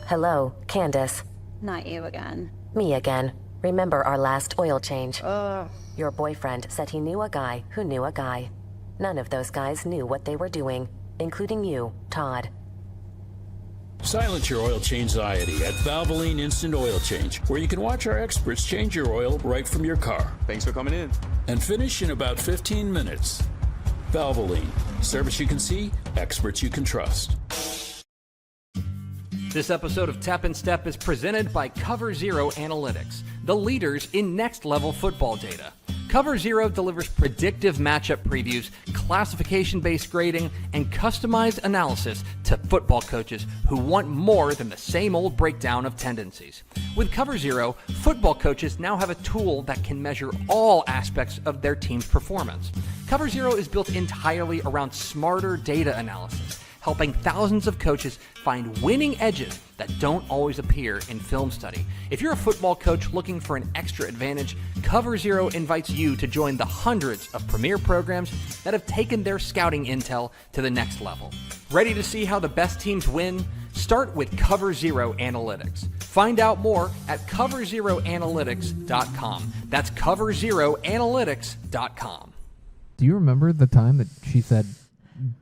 Hello, Candace. Not you again. Me again. Remember our last oil change? Your boyfriend said he knew a guy who knew a guy. None of those guys knew what they were doing, including you, Todd. Silence your oil change anxiety at Valvoline Instant Oil Change, where you can watch our experts change your oil right from your car. Thanks for coming in. And finish in about 15 minutes. Valvoline. Service you can see, experts you can trust. This episode of Tap and Step is presented by Cover Zero Analytics, the leaders in next-level football data. Cover Zero delivers predictive matchup previews, classification-based grading, and customized analysis to football coaches who want more than the same old breakdown of tendencies. With Cover Zero, football coaches now have a tool that can measure all aspects of their team's performance. Cover Zero is built entirely around smarter data analysis, helping thousands of coaches find winning edges that don't always appear in film study. If you're a football coach looking for an extra advantage, Cover Zero invites you to join the hundreds of premier programs that have taken their scouting intel to the next level. Ready to see how the best teams win? Start with Cover Zero Analytics. Find out more at coverzeroanalytics.com. That's coverzeroanalytics.com. Do you remember the time that she said,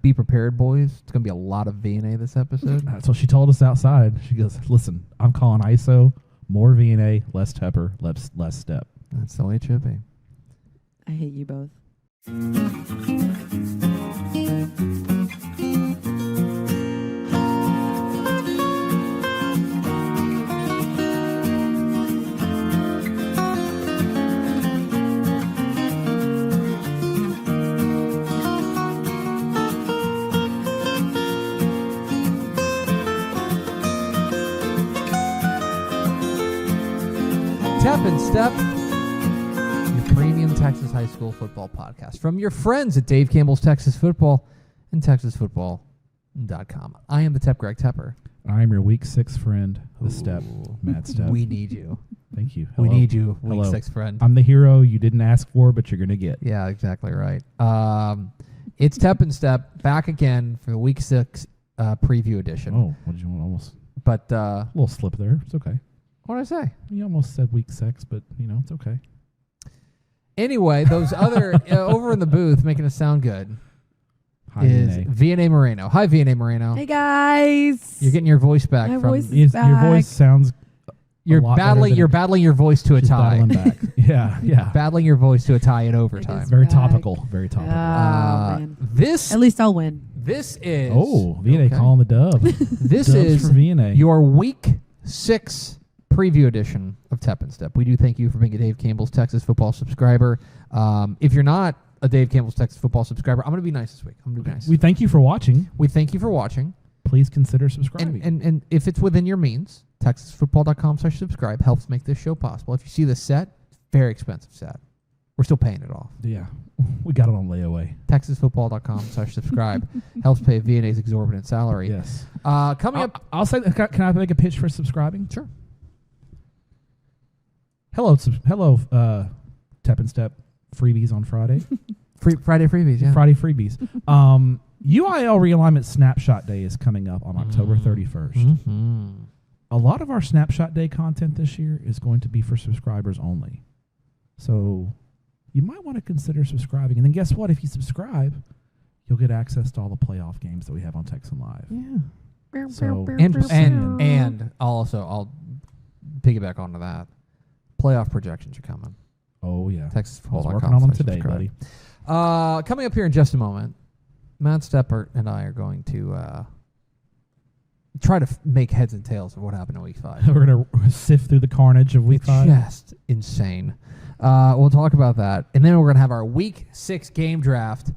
"Be prepared, boys. It's going to be a lot of V&A this episode"? That's what she told us outside. She goes, "Listen, I'm calling ISO, more V&A, less Tepper, less Stepp." That's the way it should be. I hate you both. Tap and Step, your premium Texas high school football podcast from your friends at Dave Campbell's Texas Football and TexasFootball.com. I am the Tep Greg Tepper. I am your week 6 friend, the Stepp, Matt Stepp. We need you. Thank you. We Hello. need you, week Hello. 6 friend. I'm the hero you didn't ask for, but you're going to get. Yeah, exactly right. It's Tep and Step back again for the week 6 preview edition. Oh, what did you want? Almost. But A little slip there. It's okay. what did I say? You almost said week 6, but, it's okay. Anyway, those other over in the booth making us sound good Hi, is V&A. V&A Moreno. Hi, V&A Moreno. Hey guys. You're getting your voice back My from. voice is Your voice sounds You're a lot better battling. than You're battling your voice to a she's tie. battling back. Yeah. Battling your voice to a tie in overtime. is Very back. topical. Very topical. Man. This At least I'll win. this is V&A calling the dub. This Dubs is for V&A. your week 6 preview edition of Tep and Step. We do thank you for being a Dave Campbell's Texas Football subscriber. If you're not a Dave Campbell's Texas Football subscriber, I'm going to be nice this week. I'm going to be nice. We thank you for watching. We thank you for watching. Please consider subscribing. And if it's within your means, TexasFootball.com/subscribe helps make this show possible. If you see the set, very expensive set. We're still paying it off. Yeah, we got it on layaway. TexasFootball.com/subscribe helps pay V&A's exorbitant salary. Yes. Coming up. I'll say, can I make a pitch for subscribing? Sure. Hello, Tep and Step freebies on Friday. Friday freebies, yeah. Friday freebies. UIL realignment snapshot day is coming up on October 31st. Mm-hmm. A lot of our snapshot day content this year is going to be for subscribers only. So you might want to consider subscribing. And then guess what? If you subscribe, you'll get access to all the playoff games that we have on Texan Live. Yeah. So And I'll piggyback onto that. Playoff projections are coming. Oh, yeah. TexasFootball.com. I was working on them today, buddy. Coming up here in just a moment, Matt Stepper and I are going to try to make heads and tails of what happened in Week 5. We're going to sift through the carnage of Week 5. Just insane. We'll talk about that. And then we're going to have our Week 6 game draft.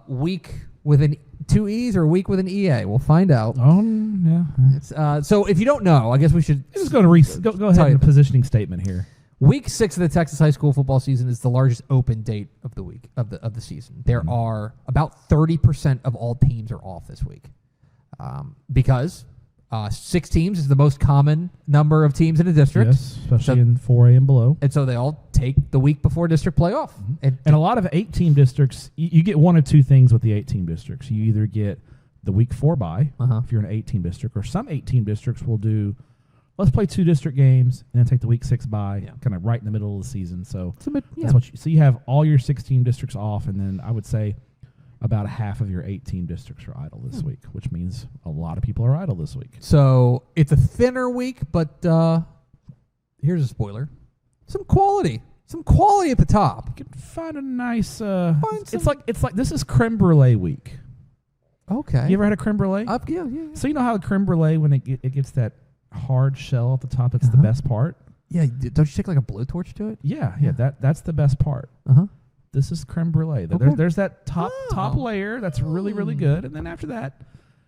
Week with an 2 E's or a week with an EA. We'll find out. Oh, yeah. It's, so if you don't know, I guess we should... Just go ahead with a positioning statement here. Week 6 of the Texas high school football season is the largest open date of the week of the season. There are about 30% of all teams are off this week, because 6 teams is the most common number of teams in a district. Yes, especially in 4A and below. And so they all take the week before district play off. And a lot of 8-team districts, you get one of two things with the 8-team districts. You either get the week 4 bye, if you're in an 8-team district, or some 8-team districts will do, let's play 2 district games and then take the week 6 bye, kind of right in the middle of the season. So that's what so you have all your 6-team districts off, and then I would say about a half of your 8-team districts are idle this week, which means a lot of people are idle this week. So it's a thinner week, but here's a spoiler: some quality at the top. You can find a nice. It's like this is creme brulee week. Okay. You ever had a creme brulee? Yeah. So you know how the creme brulee, when it gets that hard shell at the top, that's the best part. Yeah. Don't you take like a blowtorch to it? Yeah. That's the best part. This is creme brulee. There's that top layer that's really, really good, and then after that,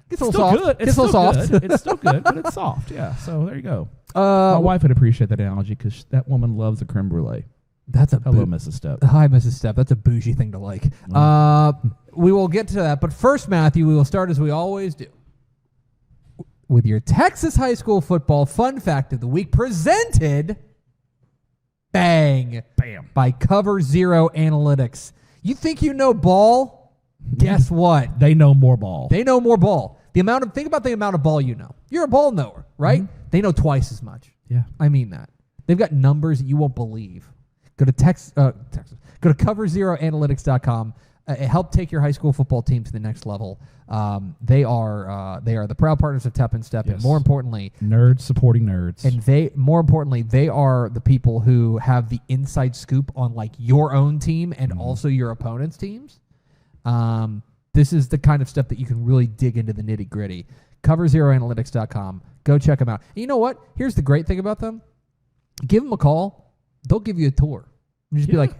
it's still soft. Good. It's still soft. It's still good, but it's soft. Yeah. So there you go. My wife would appreciate that analogy because that woman loves a creme brulee. That's a hello, Mrs. Stepp. Hi, Mrs. Stepp. That's a bougie thing to like. We will get to that, but first, Matthew, we will start as we always do with your Texas high school football fun fact of the week, presented, bam, by Cover Zero Analytics. You think you know ball? Guess what? They know more ball. Think about the amount of ball you know. You're a ball knower, right? They know twice as much. Yeah. I mean that. They've got numbers that you won't believe. Go to Texas. Go to coverzeroanalytics.com. Help take your high school football team to the next level. They are the proud partners of Stepp and Stepp, and more importantly, nerds supporting nerds. And they are the people who have the inside scoop on like your own team and also your opponent's teams. This is the kind of stuff that you can really dig into the nitty gritty. Coverzeroanalytics.com. Go check them out. And you know what? Here's the great thing about them. Give them a call. They'll give you a tour. You just be like,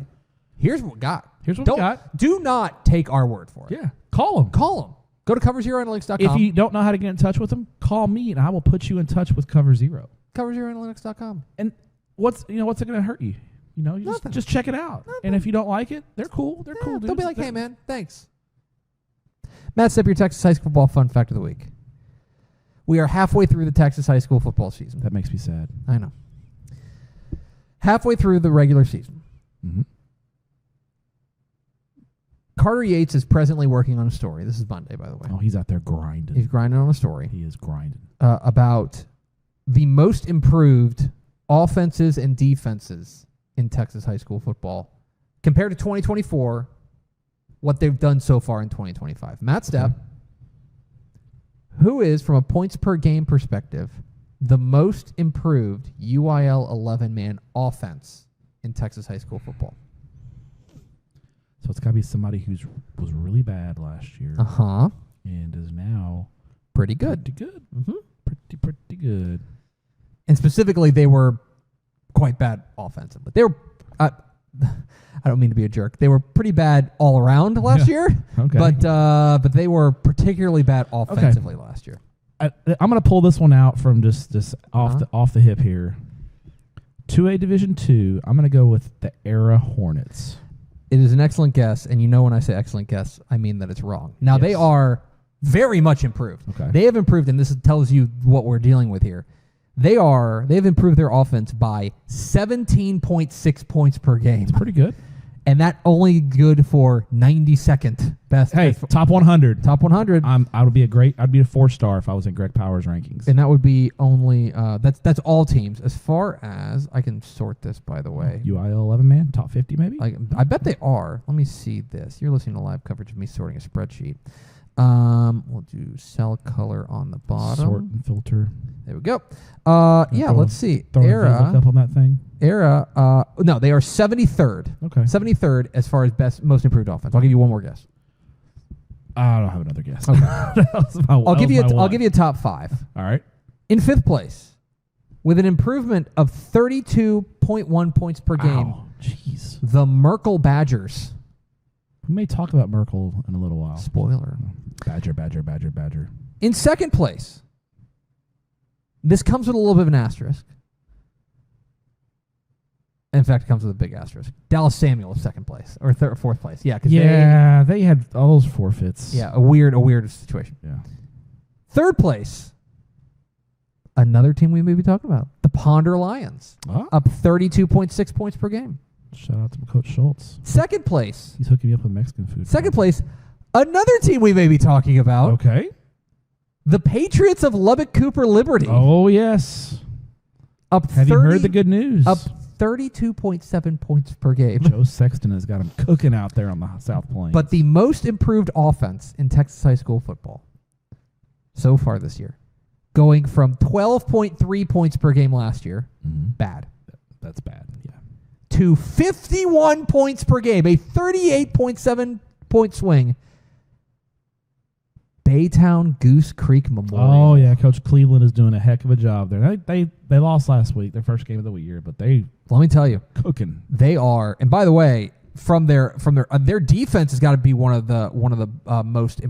here's what we got. Here's what we got. Do not take our word for it. Yeah. Call them. Go to coverzeroanalytics.com. If you don't know how to get in touch with them, call me and I will put you in touch with Cover Zero. Coverzeroanalytics.com. And what's it going to hurt you? Just check it out. Nothing. And if you don't like it, they're cool. They're cool dudes. They'll be like, hey, man, thanks. Matt Stepp, your Texas high school football fun fact of the week. We are halfway through the Texas high school football season. That makes me sad. I know. Halfway through the regular season. Carter Yates is presently working on a story. This is Monday, by the way. Oh, he's out there grinding. He's grinding on a story. He is grinding. About the most improved offenses and defenses in Texas high school football compared to 2024, what they've done so far in 2025. Matt Stepp, who is, from a points per game perspective, the most improved UIL 11-man offense in Texas high school football? So it's got to be somebody who was really bad last year. And is now pretty good. Pretty good. And specifically, they were quite bad offensively. They were, I don't mean to be a jerk. They were pretty bad all around last year. Okay. But they were particularly bad offensively last year. I'm going to pull this one out from just off the hip here. 2A Division II. I'm going to go with the Era Hornets. It is an excellent guess, and you know when I say excellent guess, I mean that it's wrong. Now, they are very much improved. Okay. They have improved, and this tells you what we're dealing with here. They've improved their offense by 17.6 points per game. It's pretty good. And that only good for 92nd best. Hey, top 100. Top 100. I'd be a 4-star if I was in Greg Powers' rankings. And that would be only that's all teams. As far as I can sort this, by the way. UIL 11-man, top 50 maybe? I bet they are. Let me see this. You're listening to live coverage of me sorting a spreadsheet. We'll do cell color on the bottom. Sort and filter. There we go. Let's see. Era up on that thing. Era. No, they are 73rd. Okay. 73rd as far as most improved offense. I'll give you one more guess. I don't have another guess. Okay. I'll give you a top 5. All right. In 5th place, with an improvement of 32.1 points per game. Jeez. The Merkel Badgers. We may talk about Merkel in a little while. Spoiler. Badger. In 2nd place, this comes with a little bit of an asterisk. In fact, it comes with a big asterisk. Dallas Samuel is 2nd place or 4th place. Yeah, because they had all those forfeits. Yeah, a weird situation. Yeah. 3rd place, another team we may be talking about, the Ponder Lions, up 32.6 points per game. Shout out to Coach Schultz. 2nd place. He's hooking me up with Mexican food. 2nd place, another team we may be talking about. Okay. The Patriots of Lubbock Cooper Liberty. Oh, yes. Up Have 30, you heard the good news? Up 32.7 points per game. Joe Sexton has got him cooking out there on the South Plains. But the most improved offense in Texas high school football so far this year, going from 12.3 points per game last year, bad. That's bad, yeah. To 51 points per game, a 38.7 point swing. Baytown Goose Creek Memorial. Oh, yeah. Coach Cleveland is doing a heck of a job there. They lost last week, their first game of the year, but they Let me tell you, cooking. they are. And by the way, from their defense has got to be one of the most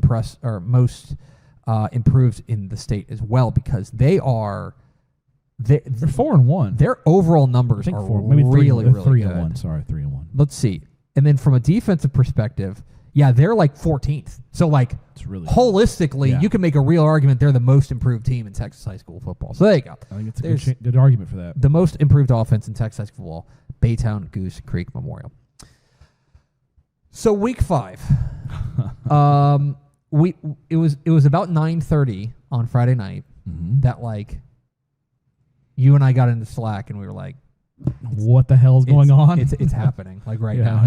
improved in the state as well, because they're 4-1. Their overall numbers I think are maybe really three, really and good. 1. Sorry, 3-1. Let's see. And then from a defensive perspective, yeah, they're like 14th. So like It's really holistically, Yeah. you can make a real argument they're the most improved team in Texas high school football. So there you go. I think it's a There's good argument for that. the most improved offense in Texas high school football, Baytown Goose Creek Memorial. So week 5, it was about 9:30 on Friday night that like you and I got into Slack and we were like, What the hell's going on? It's happening like right Yeah. now.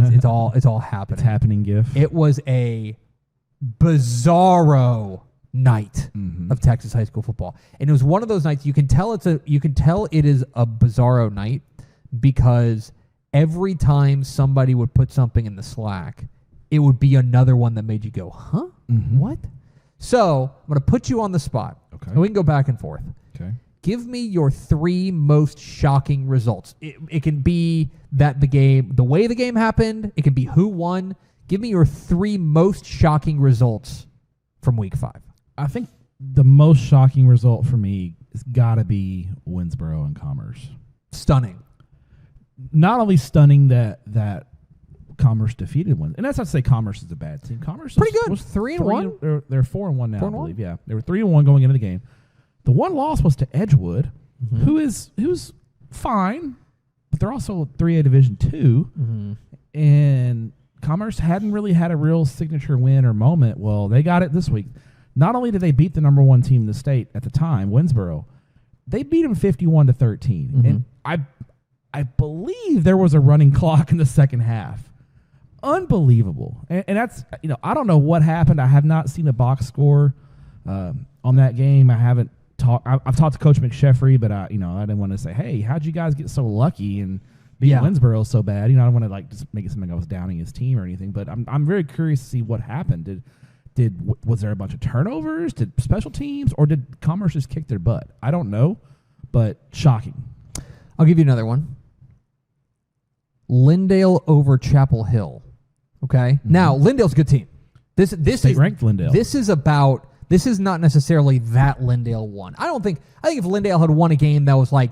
It's all happening. It's happening, GIF. It was a bizarro night of Texas high school football, and it was one of those nights you can tell it is a bizarro night because every time somebody would put something in the Slack, it would be another one that made you go, huh? What? So I'm going to put you on the spot. Okay. And we can go back and forth. Okay. Give me your 3 most shocking results. It can be that the way the game happened. It can be who won. Give me your 3 most shocking results from week 5. I think the most shocking result for me has got to be Winsboro and Commerce. Stunning. Not only stunning that Commerce defeated one, and that's not to say Commerce is a bad team. Commerce Pretty good. was 3-1? They're 4-1 now, 4-1? I believe. Yeah, they were 3-1 going into the game. The one loss was to Edgewood, who's fine, but they're also 3A Division II, and Commerce hadn't really had a real signature win or moment. Well, they got it this week. Not only did they beat the number 1 team in the state at the time, Winsboro, they beat them 51-13, and I believe there was a running clock in the second half. Unbelievable. And that's, I don't know what happened. I have not seen a box score on that game. I've talked to Coach McSheffrey, but I didn't want to say, hey, how'd you guys get so lucky and beat Winsboro so bad? I don't want to just make it something I was downing his team or anything, but I'm very curious to see what happened. Was there a bunch of turnovers? Did special teams, or did Commerce just kick their butt? I don't know, but shocking. I'll give you another one. Lindale over Chapel Hill. Okay. Now Lindale's a good team. This is ranked Lindale. This is not necessarily that Lindale won. I think if Lindale had won a game that was like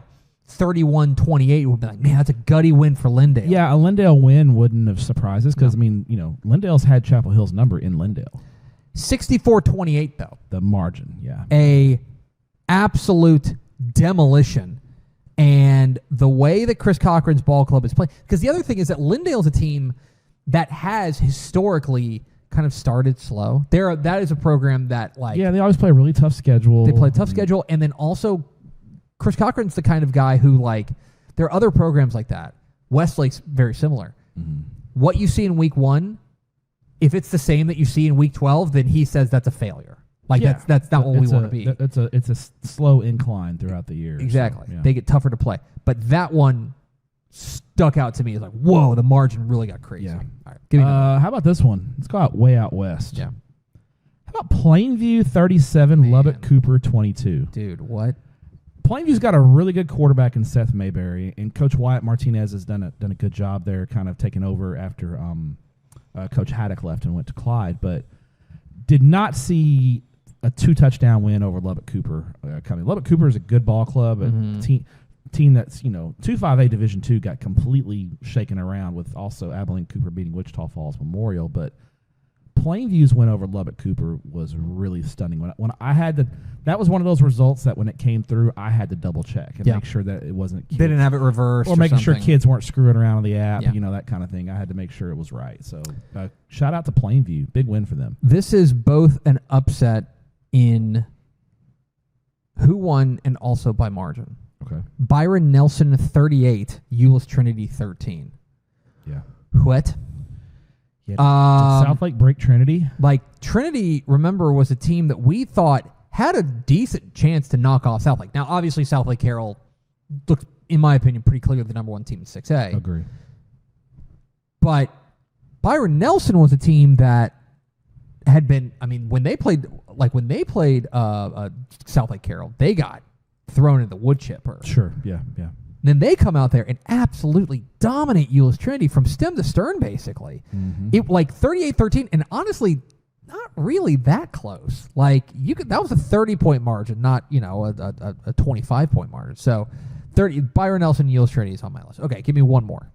31-28, it would be like, man, that's a gutty win for Lindale. Yeah, a Lindale win wouldn't have surprised us because Lindale's had Chapel Hill's number in Lindale. 64-28 though. The margin, yeah. A absolute demolition. And the way that Chris Cochran's ball club is playing, because the other thing is that Lindale's a team that has historically kind of started slow. That is a program that they always play a really tough schedule. They play a tough schedule, and then also Chris Cochran's the kind of guy who there are other programs like that. Westlake's very similar. What you see in week 1, if it's the same that you see in week 12, then he says that's a failure. That's not what we want to be. It's a slow incline throughout the year. Exactly. So, yeah. They get tougher to play. But that one stuck out to me as whoa, the margin really got crazy. Yeah. All right, give me another. How about this one? Let's go way out west. Yeah. How about Plainview 37, Lubbock Cooper 22? Dude, what? Plainview's got a really good quarterback in Seth Mayberry, and Coach Wyatt Martinez has done a good job there, kind of taking over after Coach Haddock left and went to Clyde, but did not see a 2-touchdown win over Lubbock Cooper coming. Lubbock Cooper is a good ball club, a team that's 2-5A Division II got completely shaken around with also Abilene Cooper beating Wichita Falls Memorial, but Plainview's win over Lubbock Cooper was really stunning. When I had that was one of those results that when it came through, I had to double check and make sure that it wasn't kids. They didn't have it reversed, or making sure something. kids weren't screwing around on the app, that kind of thing. I had to make sure it was right. So shout out to Plainview, big win for them. This is both an upset in 2-1 and also by margin. Okay. Byron Nelson 38, Euless Trinity 13. Yeah. What? Yeah. Did South Lake break Trinity? Like, Trinity, remember, was a team that we thought had a decent chance to knock off South Lake. Now, obviously, South Lake Carroll looked, in my opinion, pretty clearly the number one team in 6A. Agree. But Byron Nelson was a team that had been, I mean, when they played South Lake Carroll, they got thrown in the wood chipper. Sure. Yeah. Then they come out there and absolutely dominate Euless Trinity from stem to stern, basically. Mm-hmm. It like 38-13, and honestly, not really that close. Like, that was a 30-point margin, not, a 25-point margin. So 30 Byron Nelson, Euless Trinity is on my list. Okay, give me one more.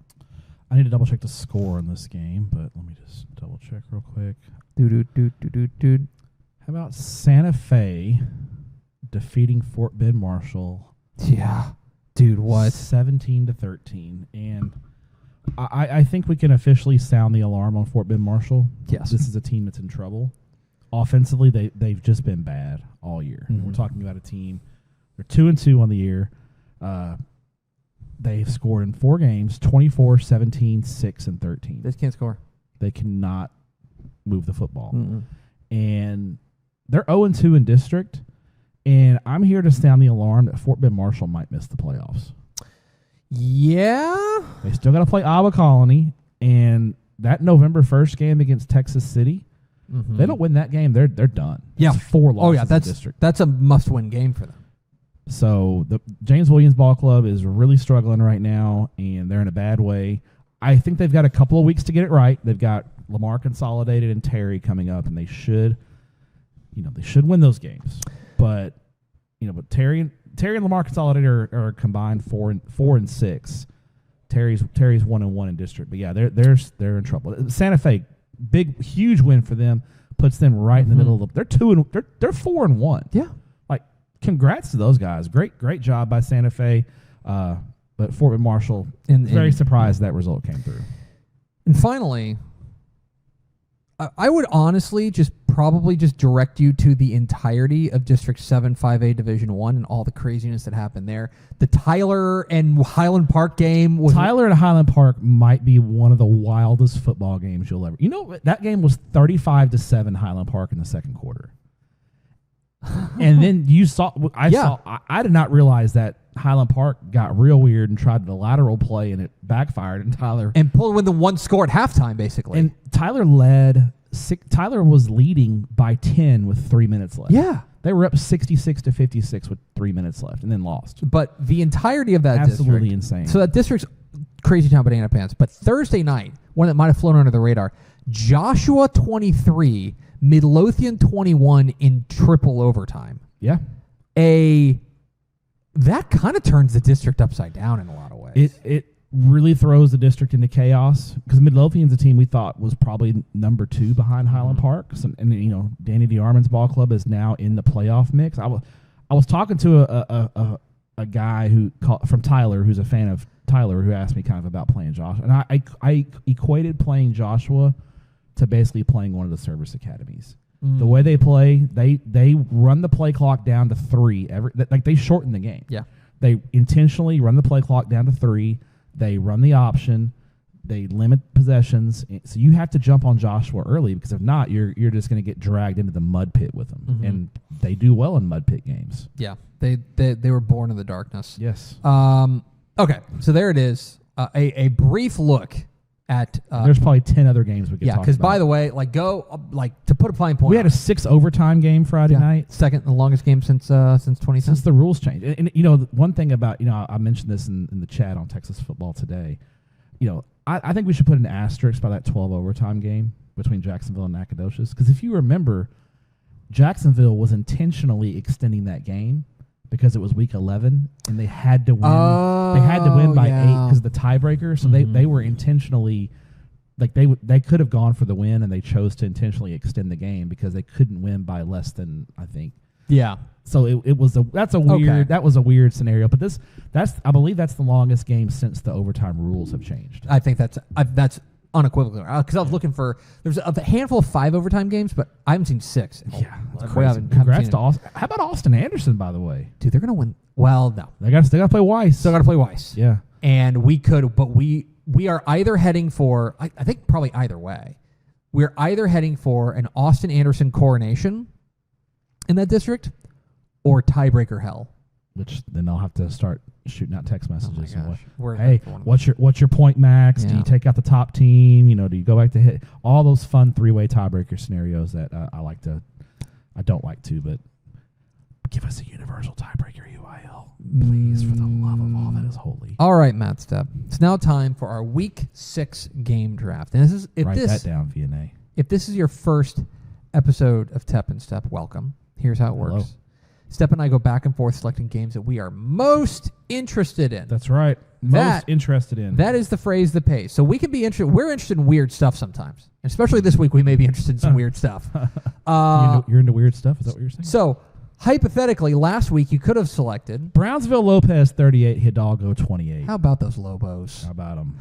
I need to double check the score on this game, but let me just double check real quick. Dude. How about Santa Fe defeating Fort Bend Marshall? Yeah. Dude, what? 17-13. And I think we can officially sound the alarm on Fort Bend Marshall. Yes. This is a team that's in trouble. Offensively, they've just been bad all year. Mm-hmm. We're talking about a team. They're 2-2 on the year. They've scored in 4 games, 24, 17, 6, and 13. They can't score. They cannot move the football. Mm-mm. And they're 0-2 in district. And I'm here to sound the alarm that Fort Bend Marshall might miss the playoffs. Yeah. They still got to play Iowa Colony, and that November 1st game against Texas City, they don't win that game, they're done. Yeah. It's 4 losses in that's district. That's a must-win game for them. So the James Williams Ball Club is really struggling right now, and they're in a bad way. I think they've got a couple of weeks to get it right. They've got Lamar Consolidated and Terry coming up, and they should win those games. But Terry and Lamar Consolidated are combined 4-6. Terry's 1-1 in district. But yeah, they're in trouble. Santa Fe, huge win for them, puts them right in the middle of they're 4-1. Yeah. Like, congrats to those guys. Great job by Santa Fe. But Fort Bend Marshall, very surprised that result came through. And finally, I would honestly probably direct you to the entirety of District 7 5A Division 1 and all the craziness that happened there. The Tyler and Highland Park game was... Tyler and Highland Park might be one of the wildest football games you'll ever... that game was 35-7 Highland Park in the second quarter. And then you saw... I did not realize that Highland Park got real weird and tried the lateral play, and it backfired, and Tyler... And pulled with the one score at halftime, basically. And Tyler was leading by 10 with 3 minutes left. Yeah. They were up 66-56 with 3 minutes left, and then lost. But the entirety of that Absolutely district... insane. So that district's crazy town banana pants. But Thursday night, one that might have flown under the radar, Joshua 23, Midlothian 21 in triple overtime. Yeah. That kind of turns the district upside down in a lot of ways. It really throws the district into chaos, because Midlothian's a team we thought was probably number 2 behind Highland Park. And Danny DeArmond's ball club is now in the playoff mix. I was talking to a guy from Tyler, who's a fan of Tyler, who asked me kind of about playing Joshua. And I equated playing Joshua to basically playing one of the service academies. The way they play, they run the play clock down to 3. They shorten the game. Yeah. They intentionally run the play clock down to 3. They run the option. They limit possessions. So you have to jump on Joshua early, because if not, you're just going to get dragged into the mud pit with them. And they do well in mud pit games. Yeah. They were born in the darkness. Yes. Okay. So there it is. A brief look at... There's probably 10 other games we could talk about. Yeah, because by the way, to put a fine point... We had a 6 overtime game Friday night. Second, the longest game since 2010. Since the rules changed. And one thing about, I mentioned this in the chat on Texas Football Today. I think we should put an asterisk by that 12 overtime game between Jacksonville and Nacogdoches. Because if you remember, Jacksonville was intentionally extending that game because it was week 11 and they had to win. They had to win by 8 because of the tiebreaker. So they were intentionally, they could have gone for the win, and they chose to intentionally extend the game because they couldn't win by less than, I think. Yeah. So that was a weird scenario. But I believe that's the longest game since the overtime rules have changed. I think that's unequivocally, because I was looking for. There's a handful of 5 overtime games, but I haven't seen 6. Yeah, that's We crazy. haven't Congrats seen to it. Austin. How about Austin Anderson, by the way? Dude, they're gonna win. Well, no, They got to play Weiss. still got to play Weiss. Yeah. And we could, but we are either heading for. I think probably either way. We're either heading for an Austin Anderson coronation in that district, or tiebreaker hell. Which then they'll have to start shooting out text Oh my messages. and gosh. We're hey, heading for one of what's your point max? Do Yeah. you take out the top team? Do you go back to hit all those fun 3-way tiebreaker scenarios that I don't like to, but give us a universal tiebreaker UIL, please, for the love of all that is holy. All right, Matt Stepp. It's now time for our Week 6 game draft. And this is Write that down, VNA. if this is your first episode of Tep and Step, welcome. Here's how it Hello. works. Step and I go back and forth selecting games that we are most interested in. That's right. Most interested in. That is the phrase that pays. So we can be interested. We're interested in weird stuff sometimes, especially this week. We may be interested in some weird stuff. You're into weird stuff? Is that what you're saying? So hypothetically, last week you could have selected. Brownsville Lopez 38, Hidalgo 28. How about those Lobos? How about him?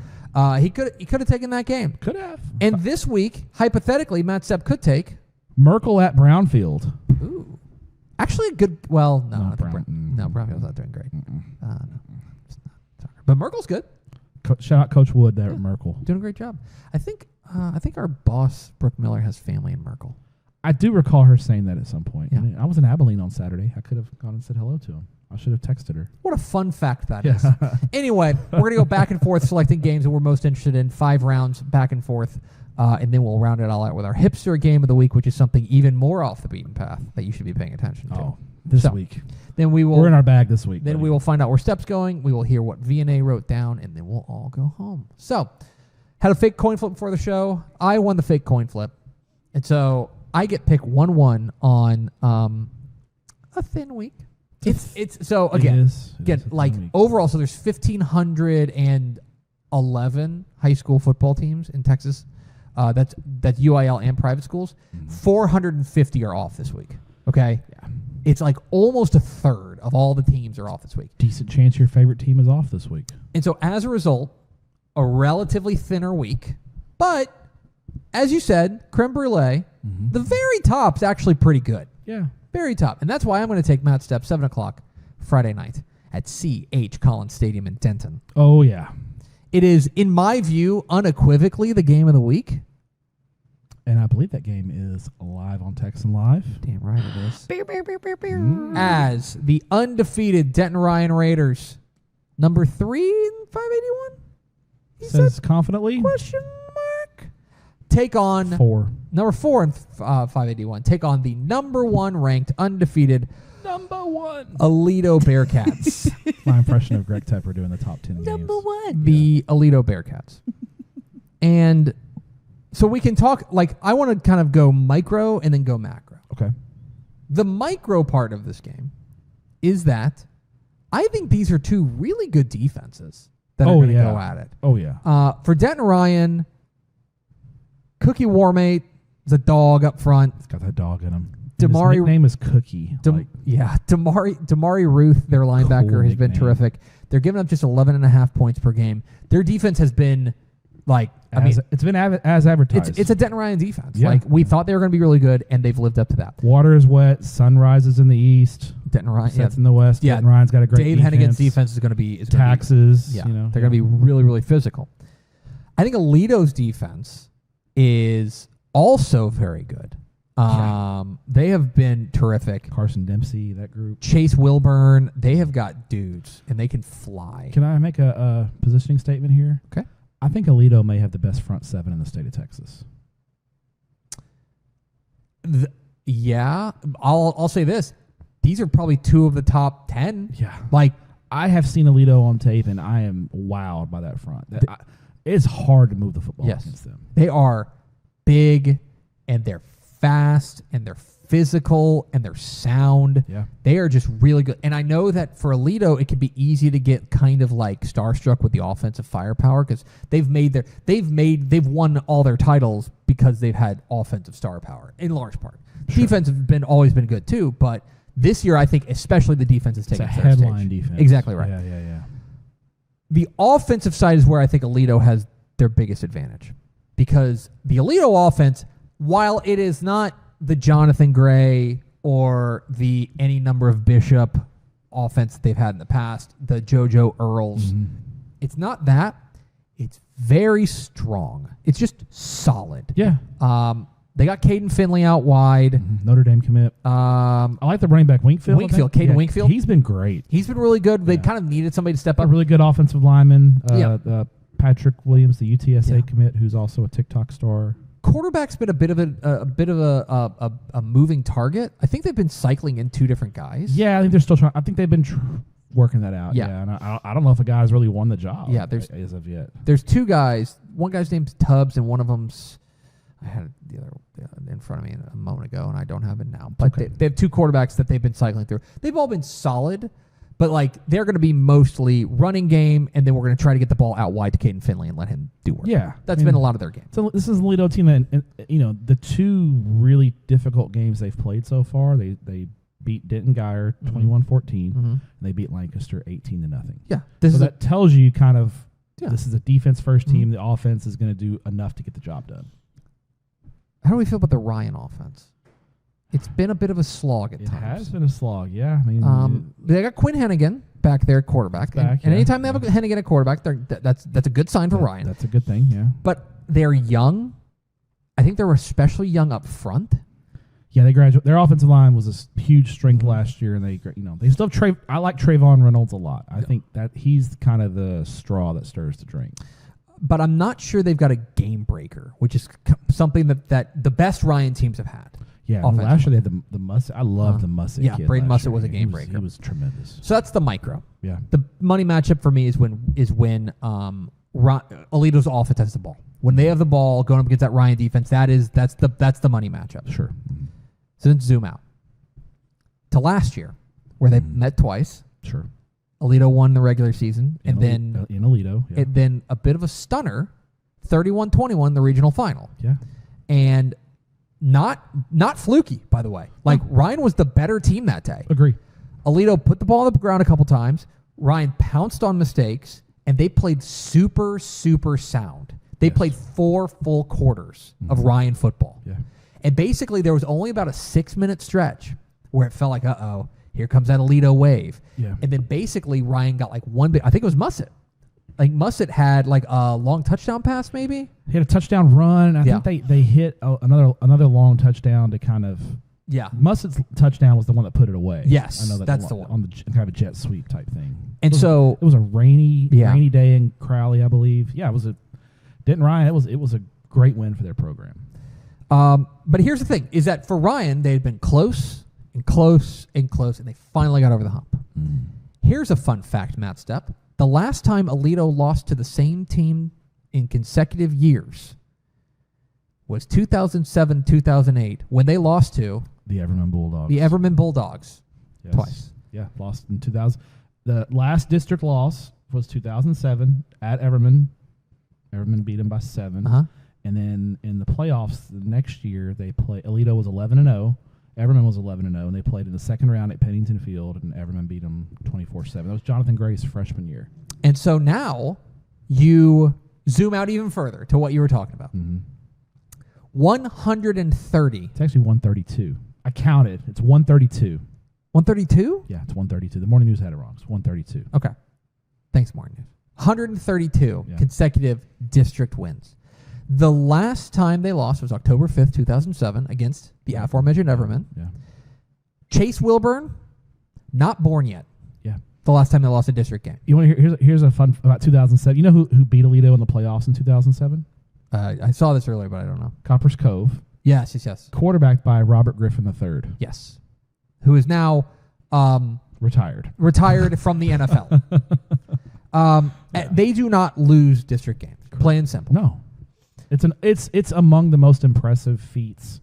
He could have taken that game. Could have. And this week, hypothetically, Matt Stepp could take. Merkel at Brownfield. Ooh, actually a good. Well, no, No, I think Brownfield's not doing great. No, it's not. Sorry. But Merkel's good. Shout out Coach Wood there at Merkel. Doing a great job. I think our boss Brooke Miller has family in Merkel. I do recall her saying that at some point. Yeah. I was in Abilene on Saturday. I could have gone and said hello to him. I should have texted her. What a fun fact that is. Anyway, we're going to go back and forth selecting games that we're most interested in. 5 rounds back and forth. And then we'll round it all out with our hipster game of the week, which is something even more off the beaten path that you should be paying attention to. Oh, this week. Then we will. We're in our bag this week. Then buddy. we will find out where Stepp's going. We will hear what VNA wrote down, and then we'll all go home. So, had a fake coin flip before the show. I won the fake coin flip, and so I get pick 1-1 on a thin week. It's so again, It is a like thin week. overall. So there's 1,511 high school football teams in Texas. That's UIL and private schools. 450 are off this week. Okay. Yeah. It's like almost a third of all the teams are off this week. Decent chance your favorite team is off this week. And so as a result, a relatively thinner week. But as you said, creme brulee, the very top's actually pretty good. Yeah. Very top. And that's why I'm going to take Matt Stepp 7 o'clock Friday night at C.H. Collins Stadium in Denton. Oh, yeah. It is, in my view, unequivocally the game of the week. And I believe that game is live on Texan Live. Damn right it is. As the undefeated Denton Ryan Raiders, number 3 in 581? He Says said confidently. question mark. Take on 4. number 4 in 581. Take on the number 1 ranked undefeated Number 1. Alito Bearcats. My impression of Greg Tepper doing the top 10 games. Number 1. The Alito Bearcats. And so we can talk, like, I want to kind of go micro and then go macro. Okay. The micro part of this game is that I think these are 2 really good defenses that are going to go at it. Oh, yeah. For Denton Ryan, Cookie Warmate is a dog up front. It's got that dog in him. Damari- His nickname is Cookie. Damari Ruth, their linebacker, Cool has been nickname. terrific. They're giving up just 11.5 points per game. Their defense has been, like, It's been as advertised. it's a Denton Ryan defense. Yeah. Like, we thought they were going to be really good, and they've lived up to that. Water is wet. Sun rises in the east. Denton Ryan, Sets in the west. Yeah. Denton Ryan's got a great Dave defense. Hennigan's defense is going to be Taxes. Yeah, You know, they're going to be really, really physical. I think Alito's defense is also very good. They have been terrific. Carson Dempsey, that group. Chase Wilburn, they have got dudes, and they can fly. Can I make a positioning statement here? Okay. I think Alito may have the best front 7 in the state of Texas. Yeah, I'll say this. These are probably 2 of the top 10. Yeah. Like, I have seen Alito on tape, and I am wowed by that front. It's hard to move the football Yes. against them. they are big, and they're fast, and they're physical, and they're sound. Yeah. They are just really good. And I know that for Alito, it can be easy to get kind of like starstruck with the offensive firepower because they've won all their titles because they've had offensive star power in large part. Sure. Defense have always been good too, but this year I think especially the defense is It's taking a center headline stage. defense. Exactly right. Yeah. The offensive side is where I think Alito has their biggest advantage. because the Alito offense, while it is not the Jonathan Gray or the any number of Bishop offense that they've had in the past, the JoJo Earls, it's not that. It's very strong. It's just solid. Yeah. They got Caden Finley out wide. Notre Dame commit. I like the running back Winkfield. Caden Winkfield. He's been great. He's been really good. They kind of needed somebody to step A up. really good offensive lineman. Patrick Williams, the UTSA commit, who's also a TikTok star. Quarterback's been a bit of a moving target. I think they've been cycling in two different guys. Yeah, I think they're still trying. I think they've been working that out. Yeah. And I don't know if a guy's really won the job. Yeah, as of yet. There's two guys. One guy's name's Tubbs, and one of them's I had the other in front of me a moment ago, and I don't have it now. But they have two quarterbacks that they've been cycling through. They've all been solid, but like they're going to be mostly running game, and then we're going to try to get the ball out wide to Caden Finley and let him do work. Yeah, that's been a lot of their game. So this is a Lido team that, the two really difficult games they've played so far. They beat Denton Guyer 21-14, and they beat Lancaster 18-0. Yeah, that tells you kind of this is a defense first team. The offense is going to do enough to get the job done. How do we feel about the Ryan offense? It's been a bit of a slog at times. It has been a slog, yeah. I mean, they got Quinn Hennigan back there at quarterback, and anytime they have a Hennigan at quarterback, that's a good sign for Ryan. That's a good thing, yeah. But they're young. I think they're especially young up front. Yeah, they graduated. Their offensive line was a huge strength last year, and they still have I like Trayvon Reynolds a lot. I think that he's kind of the straw that stirs the drink. But I'm not sure they've got a game breaker, which is something that the best Ryan teams have had. Yeah, last year they had the Mussett. I love the Mussett. Yeah, kid Braden last Mussett year. was a game breaker. He was tremendous. So that's the micro. Yeah. The money matchup for me is when Alito's offense has the ball. When they have the ball going up against that Ryan defense, that's the money matchup. Sure. So then zoom out to last year, where they met twice. Sure. Alito won the regular season, and then in Alito, and then a bit of a stunner, 31-21 the regional final. Yeah. And not fluky, by the way. Like Ryan was the better team that day. Agree. Alito put the ball on the ground a couple times. Ryan pounced on mistakes, and they played super, super sound. They played 4 full quarters of Ryan football. Yeah. And basically there was only about a 6-minute stretch where it felt like, here comes that Alito wave. Yeah. And then basically Ryan got like one big, I think it was Mussett. Like Mussett had like a long touchdown pass maybe. He had a touchdown run. I think they hit another long touchdown to kind of. Yeah. Mussett's touchdown was the one that put it away. Yes, I know that's the one. On the kind of a jet sweep type thing. And it was a rainy day in Crowley, I believe. Yeah, Denton Ryan. It was a great win for their program. But here's the thing: is that for Ryan, they had been close and close and close, and they finally got over the hump. Here's a fun fact, Matt Stepp. The last time Alito lost to the same team in consecutive years was 2007-2008, when they lost to the Everman Bulldogs. The Everman Bulldogs. Yes. Twice. Yeah, lost in 2000. The last district loss was 2007 at Everman. Everman beat them by 7. And then in the playoffs the next year, Alito was 11-0. Everman was 11-0, and they played in the second round at Pennington Field, and Everman beat them 24-7. That was Jonathan Gray's freshman year. And so now you zoom out even further to what you were talking about. 130. It's actually 132. I counted. It's 132. 132? Yeah, it's 132. The Morning News had it wrong. It's 132. Okay. Thanks, Morning News. 132 consecutive district wins. The last time they lost was October 5th, 2007, against the aforementioned Everman. Yeah. Chase Wilburn, not born yet. Yeah. The last time they lost a district game. You want to hear? Here's a fun about 2007. You know who beat Alito in the playoffs in 2007? I saw this earlier, but I don't know. Coppers Cove. Yes. Quarterbacked by Robert Griffin III. Yes. Who is now retired from the NFL. They do not lose district games. Plain and simple. No. It's among the most impressive feats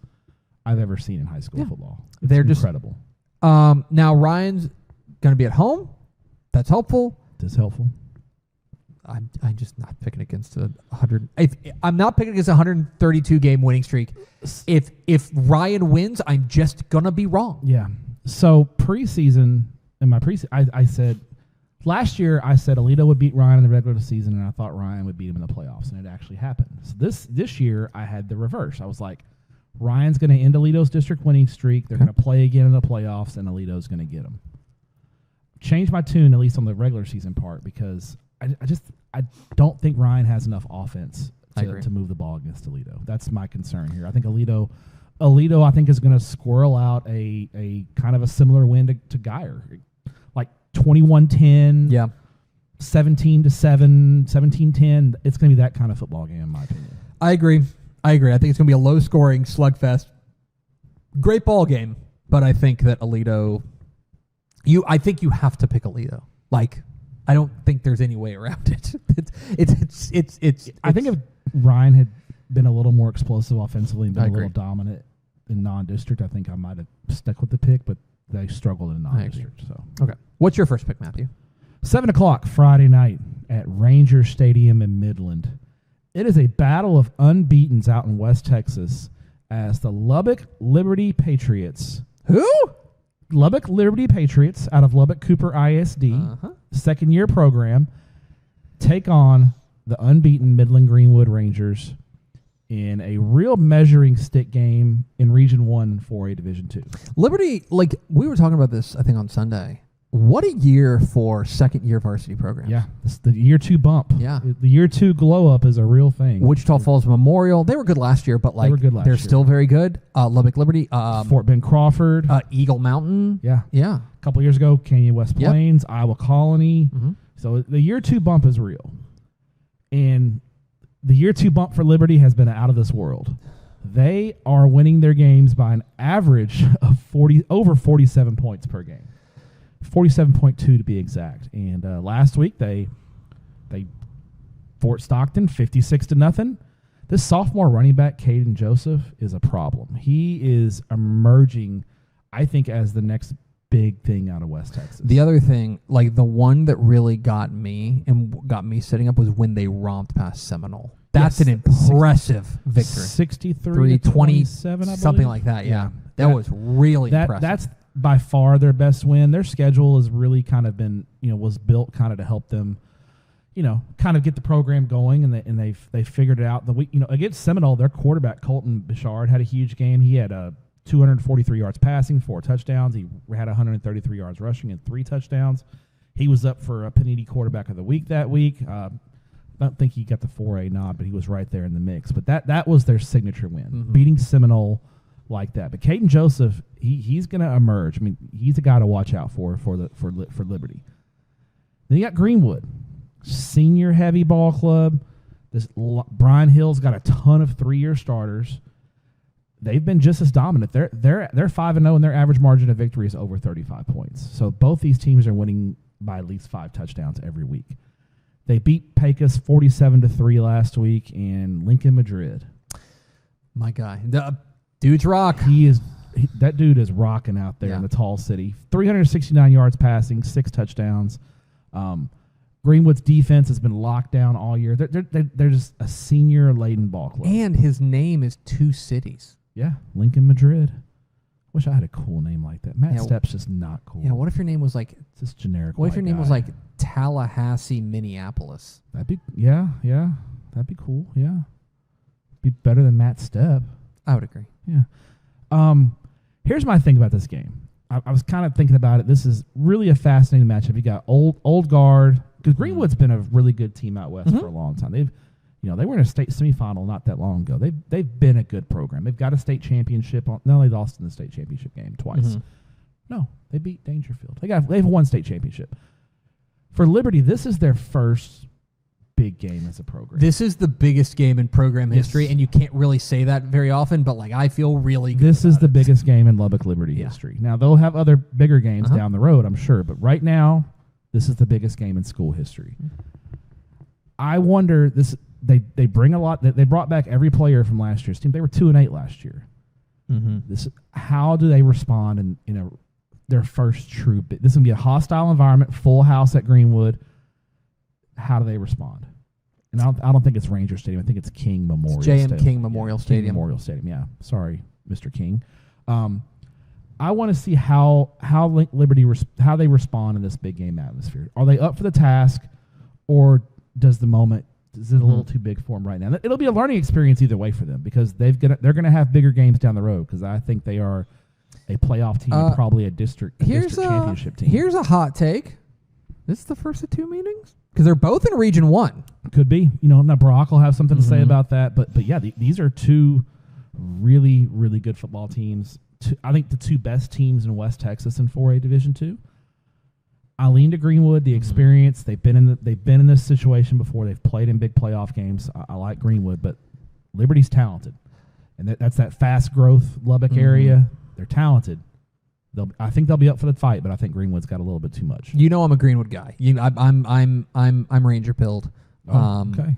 I've ever seen in high school football. They're incredible. Now Ryan's going to be at home. That's helpful. That's helpful. I'm just not picking against 100. I'm not picking against a 132 game winning streak. If Ryan wins, I'm just gonna be wrong. Yeah. So in my preseason, I said Last year, I said Aledo would beat Ryan in the regular season, and I thought Ryan would beat him in the playoffs, and it actually happened. So this year, I had the reverse. I was like, Ryan's going to end Aledo's district winning streak. They're going to play again in the playoffs, and Aledo's going to get them. Change my tune, at least on the regular season part, because I don't think Ryan has enough offense to move the ball against Aledo. That's my concern here. I think Aledo I think is going to squirrel out a kind of a similar win to Geyer. Like 21-10, 17-7, 17-10. It's going to be that kind of football game, in my opinion. I agree. I think it's going to be a low-scoring slugfest. Great ball game, but I think that Aledo. I think you have to pick Aledo. Like, I don't think there's any way around it. It's I think if Ryan had been a little more explosive offensively and been a little dominant in non-district, I think I might have stuck with the pick, but they struggled in non-district. So okay. What's your first pick, Matthew? 7:00 Friday night at Ranger Stadium in Midland. It is a battle of unbeatens out in West Texas as the Lubbock Liberty Patriots. Who? Lubbock Liberty Patriots out of Lubbock Cooper ISD, second-year program, take on the unbeaten Midland Greenwood Rangers in a real measuring stick game in Region 1 4A Division 2. Liberty, like we were talking about this, I think, on Sunday. What a year for second-year varsity programs. Yeah, it's the year 2 bump. Yeah. The year 2 glow-up is a real thing. Wichita Falls Memorial, they were good last year, but like they're still very good. Lubbock Liberty. Fort Bend Crawford. Eagle Mountain. Yeah. Yeah. A couple years ago, Canyon West Plains, Iowa Colony. Mm-hmm. So the year 2 bump is real. And the year 2 bump for Liberty has been out of this world. They are winning their games by an average of over 47 points per game. 47.2 to be exact. And last week they Fort Stockton 56-0. This sophomore running back Caden Joseph is a problem. He is emerging, I think, as the next big thing out of West Texas. The other thing, like the one that really got me sitting up was when they romped past Seminole. That's an impressive victory. 63-27, I believe. Something like that, yeah. That was really impressive. That's by far their best win. Their schedule has really kind of been, was built kind of to help them, kind of get the program going, and they figured it out. The week, against Seminole, their quarterback Colton Bichard had a huge game. He had 243 yards passing, 4 touchdowns. He had 133 yards rushing and 3 touchdowns. He was up for a Panini Quarterback of the Week that week. I don't think he got the 4A nod, but he was right there in the mix. But that was their signature win, beating Seminole like that. But Caden Joseph, he's going to emerge. I mean, he's a guy to watch out for Liberty. Then you got Greenwood, senior heavy ball club. Brian Hill's got a ton of 3-year starters. They've been just as dominant. They're 5-0, and their average margin of victory is over 35 points. So both these teams are winning by at least 5 touchdowns every week. They beat Pecos 47-3 last week, and Lincoln Madrid. My guy, the dude's rock. That dude is rocking out there in the tall city. 369 yards passing, 6 touchdowns. Greenwood's defense has been locked down all year. They're just a senior-laden ball club. And his name is 2 cities. Yeah, Lincoln Madrid. Wish I had a cool name like that. Matt Stepp's just not cool. Yeah, what if your name was like just generic? What if your name was like Tallahassee, Minneapolis? That'd be that'd be cool. Yeah, be better than Matt Stepp. I would agree. Yeah. Here's my thing about this game. I was kind of thinking about it. This is really a fascinating matchup. You got old guard, because Greenwood's been a really good team out west for a long time. They were in a state semifinal not that long ago. They've been a good program. They've got a state championship. They lost in the state championship game twice. No, they beat Dangerfield. They've won state championship. For Liberty, this is their first big game as a program. This is the biggest game in program history, and you can't really say that very often, but I feel really good. This is the biggest game in Lubbock Liberty history. Now, they'll have other bigger games down the road, I'm sure, but right now, this is the biggest game in school history. I wonder, they bring a lot. They brought back every player from last year's team. They were 2-8 last year. How do they respond in their first true bit? This is going to be a hostile environment, full house at Greenwood. How do they respond? And I don't think it's Ranger Stadium. I think it's King Memorial Stadium. King Memorial Stadium. King Memorial Stadium, yeah. Sorry, Mr. King. I want to see how Liberty how they respond in this big game atmosphere. Are they up for the task, or is it a little too big for them right now? It'll be a learning experience either way for them because they're going to have bigger games down the road because I think they are a playoff team, and probably a district championship team. Here's a hot take. This is the first of 2 meetings because they're both in Region 1. Could be. Now Brock will have something to say about that. But yeah, these are two really, really good football teams. I think the two best teams in West Texas in 4A Division II. I lean to Greenwood, the experience. They've been in this situation before. They've played in big playoff games. I like Greenwood, but Liberty's talented, and that's that fast growth Lubbock area. They're talented. I think they'll be up for the fight, but I think Greenwood's got a little bit too much. I'm a Greenwood guy. I'm Ranger pilled. Okay.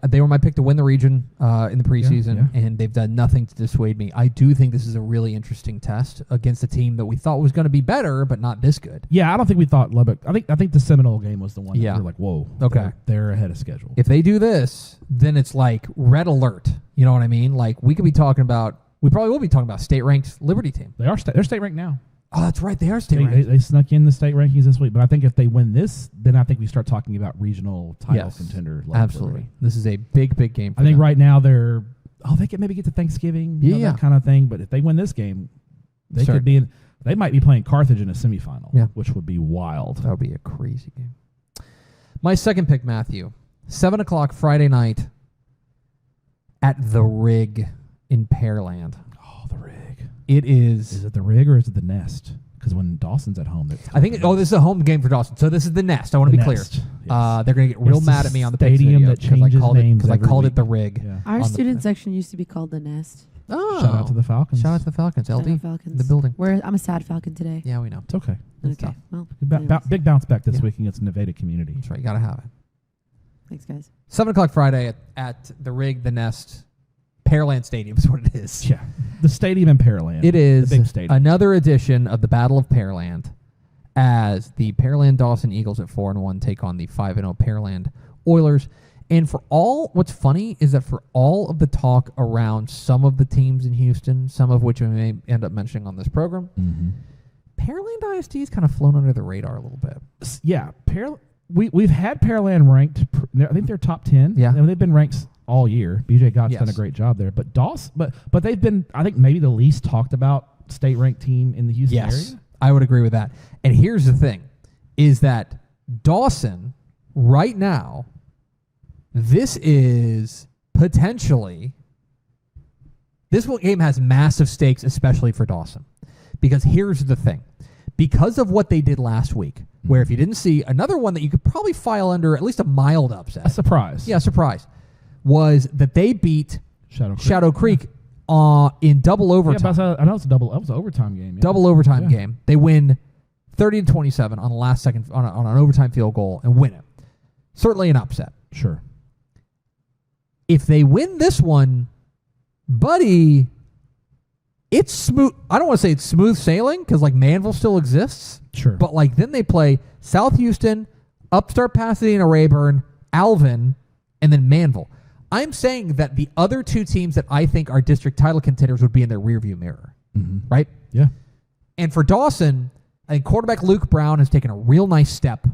They were my pick to win the region in the preseason, and they've done nothing to dissuade me. I do think this is a really interesting test against a team that we thought was going to be better, but not this good. Yeah, I don't think we thought Lubbock. I think the Seminole game was the one that we were like, whoa. Okay. They're ahead of schedule. If they do this, then it's like red alert. You know what I mean? Like we probably will be talking about state-ranked Liberty team. They're state ranked now. Oh, that's right. They are state-ranked. They snuck in the state rankings this week, but I think if they win this, then I think we start talking about regional title contender. Absolutely. Liberty. This is a big, big game for I think them. right now they can maybe get to Thanksgiving, that kind of thing. But if they win this game, they could be they might be playing Carthage in a semifinal, which would be wild. That would be a crazy game. My second pick, Matthew, 7 o'clock Friday night at the Rig in Pearland. Oh, the Rig. It is. Is it the Rig or is it the Nest? Because when Dawson's at home, I think. This is a home game for Dawson. So this is the Nest. I want to be clear. Yes. They're going to get real mad at me on the stadium that changes names because I called week. it the Rig. Yeah. Our student section used to be called the Nest. Oh, shout out to the Falcons. Shout out to the Falcons. Shout out LD, Falcons. the building. I'm a sad Falcon today. Yeah, we know. It's okay. It's Okay. tough. Well, Big bounce back this week against Nevada Community. That's right. You got to have it. thanks, guys. 7 o'clock Friday at the Rig, the Nest. Pearland Stadium is what it is. Yeah, the stadium in Pearland. It is the big stadium. Another edition of the Battle of Pearland, as the Pearland Dawson Eagles at 4-1 take on the 5-0 Pearland Oilers. And what's funny is that for all of the talk around some of the teams in Houston, some of which we may end up mentioning on this program, Pearland ISD has kind of flown under the radar a little bit. Yeah, we've had Pearland ranked. I think they're top 10. Yeah, and they've been ranked all year. BJ Gott's done a great job there. But Dawson, but they've been, I think, maybe the least talked about state ranked team in the Houston area. I would agree with that. And here's the thing, is that Dawson right now, this is potentially, this game has massive stakes, especially for Dawson. Because here's the thing. Because of what they did last week, where if you didn't see, another one that you could probably file under at least a mild upset. A surprise. Yeah, surprise. Was that they beat Shadow Creek in double overtime. Yeah, I know it's that was an overtime game. Yeah. Double overtime game. They win 30-27 on the last second on an overtime field goal and win it. Certainly an upset. Sure. If they win this one, buddy, it's smooth. I don't want to say it's smooth sailing because like Manville still exists. Sure. But like then they play South Houston, Upstart Pasadena, Rayburn, Alvin, and then Manville. I'm saying that the other two teams that I think are district title contenders would be in their rearview mirror, right? Yeah. And for Dawson, I think quarterback Luke Brown has taken a real nice step.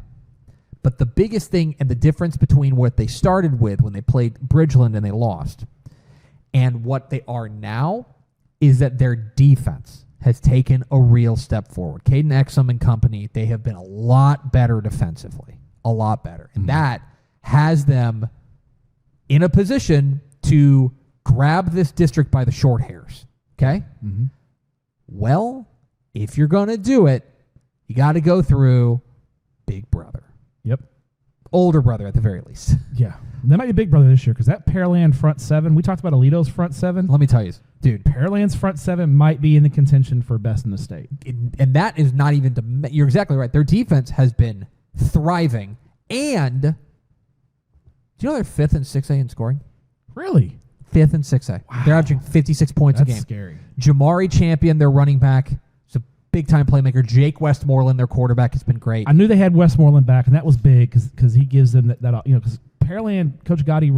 But the biggest thing and the difference between what they started with when they played Bridgeland and they lost and what they are now is that their defense has taken a real step forward. Caden Exum and company, they have been a lot better defensively, a lot better. And that has them in a position to grab this district by the short hairs, okay? Well, if you're going to do it, you got to go through Big Brother. Yep. Older brother at the very least. Yeah. That might be Big Brother this year because that Pearland front seven, we talked about Alito's front seven. Let me tell you, dude. Pearland's front seven might be in the contention for best in the state. And that is not even, you're exactly right. Their defense has been thriving. And do you know they're 5th in 6A in scoring? Really? 5th in 6A. Wow. They're averaging 56 points a game. That's scary. Jamari Champion, their running back, is a big-time playmaker. Jake Westmoreland, their quarterback, has been great. I knew they had Westmoreland back, and that was big because he gives them that because Pearland, Coach Gotti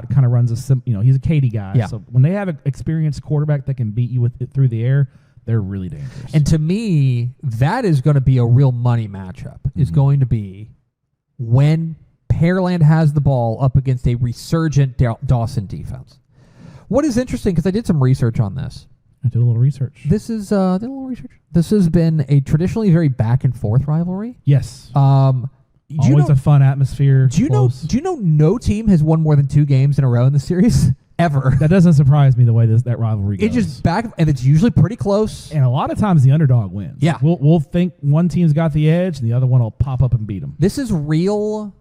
kind of runs he's a Katy guy. Yeah. So when they have an experienced quarterback that can beat you with it through the air, They're really dangerous. And to me, that is going to be a real money matchup. Is going to be when Pearland has the ball up against a resurgent Dawson defense. What is interesting, because I did some research on this. I did a little research. This is did a little research. This has been a traditionally very back and forth rivalry. Yes. Always a fun atmosphere. Do you know no team has won more than 2 games in a row in the series ever? That doesn't surprise me the way that rivalry goes. It's just back, and it's usually pretty close. And a lot of times the underdog wins. Yeah. We'll think one team's got the edge, and the other one will pop up and beat them. This is real.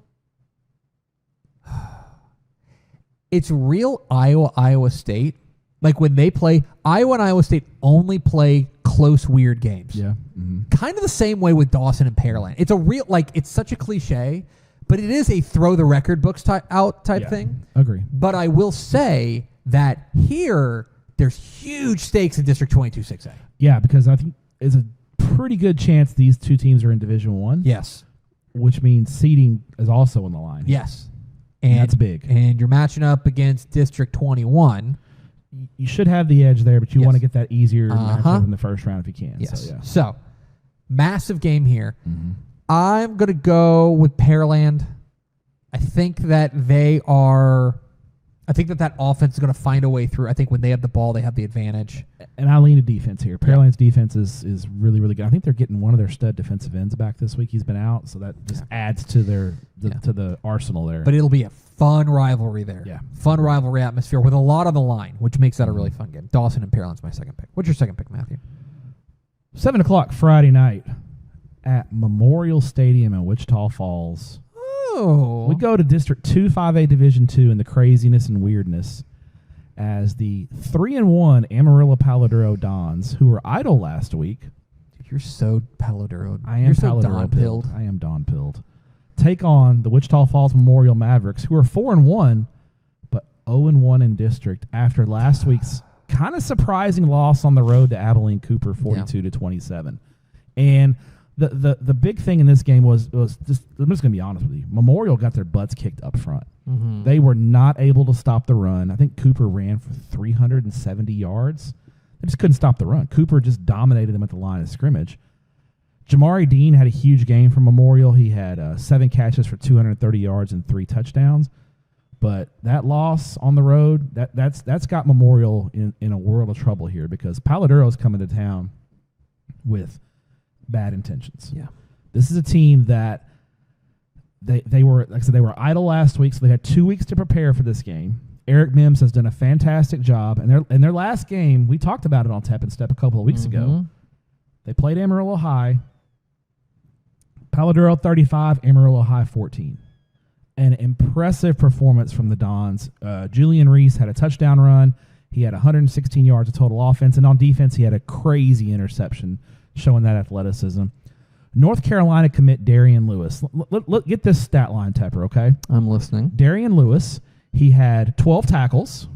It's real Iowa State. Like when they play, Iowa and Iowa State only play close, weird games. Yeah. Kind of the same way with Dawson and Pearland. It's a real, it's such a cliche, but it is a throw the record books type thing. Agree. But I will say that here, there's huge stakes in District 22 6A. Yeah, because I think it's a pretty good chance these 2 teams are in Division 1. Yes. Which means seeding is also on the line. Yes. And that's big. And you're matching up against District 21. You should have the edge there, but you want to get that easier matchup in the first round if you can. Yes. So, So massive game here. I'm going to go with Pearland. I think that that offense is going to find a way through. I think when they have the ball, they have the advantage. And I lean to defense here. Pearland's defense is really, really good. I think they're getting one of their stud defensive ends back this week. He's been out, so that just adds to to the arsenal there. But it'll be a fun rivalry there. Yeah. Fun rivalry atmosphere with a lot on the line, which makes that a really fun game. Dawson and Pearland's my second pick. What's your second pick, Matthew? 7 o'clock Friday night at Memorial Stadium in Wichita Falls. Oh. We go to District 2 5A Division 2 in the craziness and weirdness as the 3-1 Amarillo Paladuro Dons, who were idle last week. Dude, you're so Paladuro. I am You're so Paladuro Don-pilled. I am Don-pilled. Take on the Wichita Falls Memorial Mavericks, who are 4-1, but 0-1 in district after last week's kind of surprising loss on the road to Abilene Cooper, 42-27. And the big thing in this game was just, I'm just going to be honest with you. Memorial got their butts kicked up front. They were not able to stop the run. I think Cooper ran for 370 yards. They just couldn't stop the run. Cooper just dominated them at the line of scrimmage. Jamari Dean had a huge game for Memorial. He had 7 catches for 230 yards and 3 touchdowns. But that loss on the road, that's got Memorial in a world of trouble here because Paladuro's coming to town with bad intentions. Yeah. This is a team that they were, like I said, they were idle last week, so they had 2 weeks to prepare for this game. Eric Mims has done a fantastic job. And their last game, we talked about it on Tep and Step a couple of weeks ago. They played Amarillo High. Paladuro 35, Amarillo High 14. An impressive performance from the Dons. Julian Reese had a touchdown run. He had 116 yards of total offense. And on defense, he had a crazy interception showing that athleticism. North Carolina commit Darian Lewis. Get this stat line, Tepper, okay? I'm listening. Darian Lewis, he had 12 tackles.